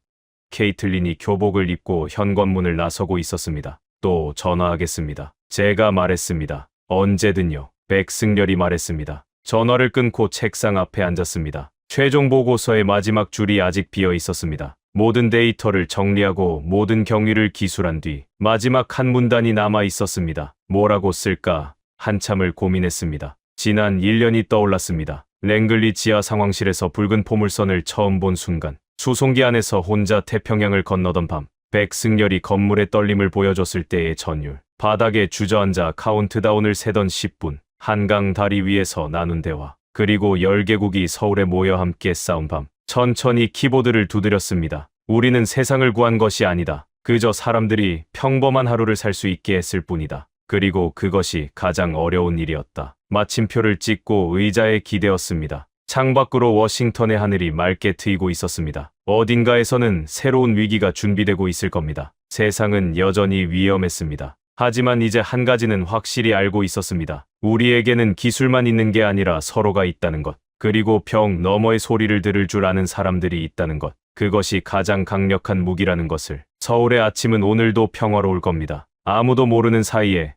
케이틀린이 교복을 입고 현관문을 나서고 있었습니다. 또 전화하겠습니다. 제가 말했습니다. 언제든요. 백승열이 말했습니다. 전화를 끊고 책상 앞에 앉았습니다. 최종 보고서의 마지막 줄이 아직 비어 있었습니다. 모든 데이터를 정리하고 모든 경위를 기술한 뒤 마지막 한 문단이 남아 있었습니다. 뭐라고 쓸까? 한참을 고민했습니다. 지난 1년이 떠올랐습니다. 랭글리 지하 상황실에서 붉은 포물선을 처음 본 순간, 수송기 안에서 혼자 태평양을 건너던 밤, 백승열이 건물의 떨림을 보여줬을 때의 전율, 바닥에 주저앉아 카운트다운을 세던 10분, 한강 다리 위에서 나눈 대화, 그리고 10개국이 서울에 모여 함께 싸운 밤, 천천히 키보드를 두드렸습니다. 우리는 세상을 구한 것이 아니다. 그저 사람들이 평범한 하루를 살 수 있게 했을 뿐이다. 그리고 그것이 가장 어려운 일이었다. 마침표를 찍고 의자에 기대었습니다. 창밖으로 워싱턴의 하늘이 맑게 트이고 있었습니다. 어딘가에서는 새로운 위기가 준비되고 있을 겁니다. 세상은 여전히 위험했습니다. 하지만 이제 한 가지는 확실히 알고 있었습니다. 우리에게는 기술만 있는 게 아니라 서로가 있다는 것. 그리고 벽 너머의 소리를 들을 줄 아는 사람들이 있다는 것. 그것이 가장 강력한 무기라는 것을. 서울의 아침은 오늘도 평화로울 겁니다. 아무도 모르는 사이에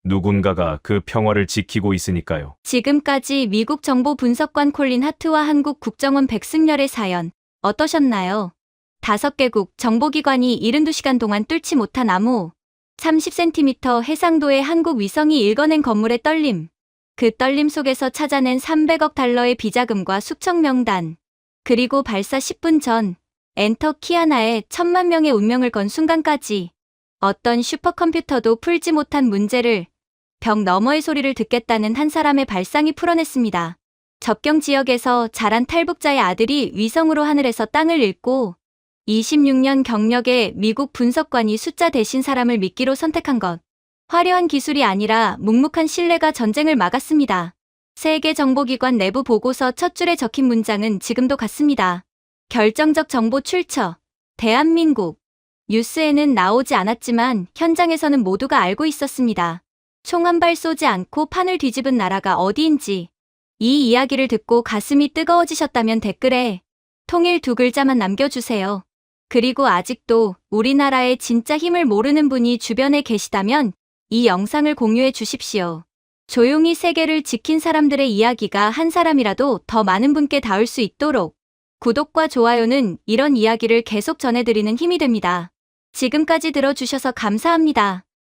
누군가가 그 평화를 지키고 있으니까요. 지금까지 미국 정보분석관 콜린 하트와 한국 국정원 백승열의 사연 어떠셨나요? 5개국 정보기관이 72시간 동안 뚫지 못한 암호, 30cm 해상도의 한국 위성이 읽어낸 건물의 떨림, 그 떨림 속에서 찾아낸 300억 달러의 비자금과 수청 명단, 그리고 발사 10분 전 엔터 키 하나에 1000만 명의 운명을 건 순간까지 어떤 슈퍼컴퓨터도 풀지 못한 문제를 벽 너머의 소리를 듣겠다는 한 사람의 발상이 풀어냈습니다. 접경 지역에서 자란 탈북자의 아들이 위성으로 하늘에서 땅을 읽고 26년 경력의 미국 분석관이 숫자 대신 사람을 믿기로 선택한 것. 화려한 기술이 아니라 묵묵한 신뢰가 전쟁을 막았습니다. 세계 정보기관 내부 보고서 첫 줄에 적힌 문장은 지금도 같습니다. 결정적 정보 출처, 대한민국. 뉴스에는 나오지 않았지만 현장에서는 모두가 알고 있었습니다. 총 한 발 쏘지 않고 판을 뒤집은 나라가 어디인지. 이 이야기를 듣고 가슴이 뜨거워지셨다면 댓글에 통일 2글자만 남겨주세요. 그리고 아직도 우리나라의 진짜 힘을 모르는 분이 주변에 계시다면 이 영상을 공유해 주십시오. 조용히 세계를 지킨 사람들의 이야기가 한 사람이라도 더 많은 분께 닿을 수 있도록 구독과 좋아요는 이런 이야기를 계속 전해드리는 힘이 됩니다. 지금까지 들어주셔서 감사합니다.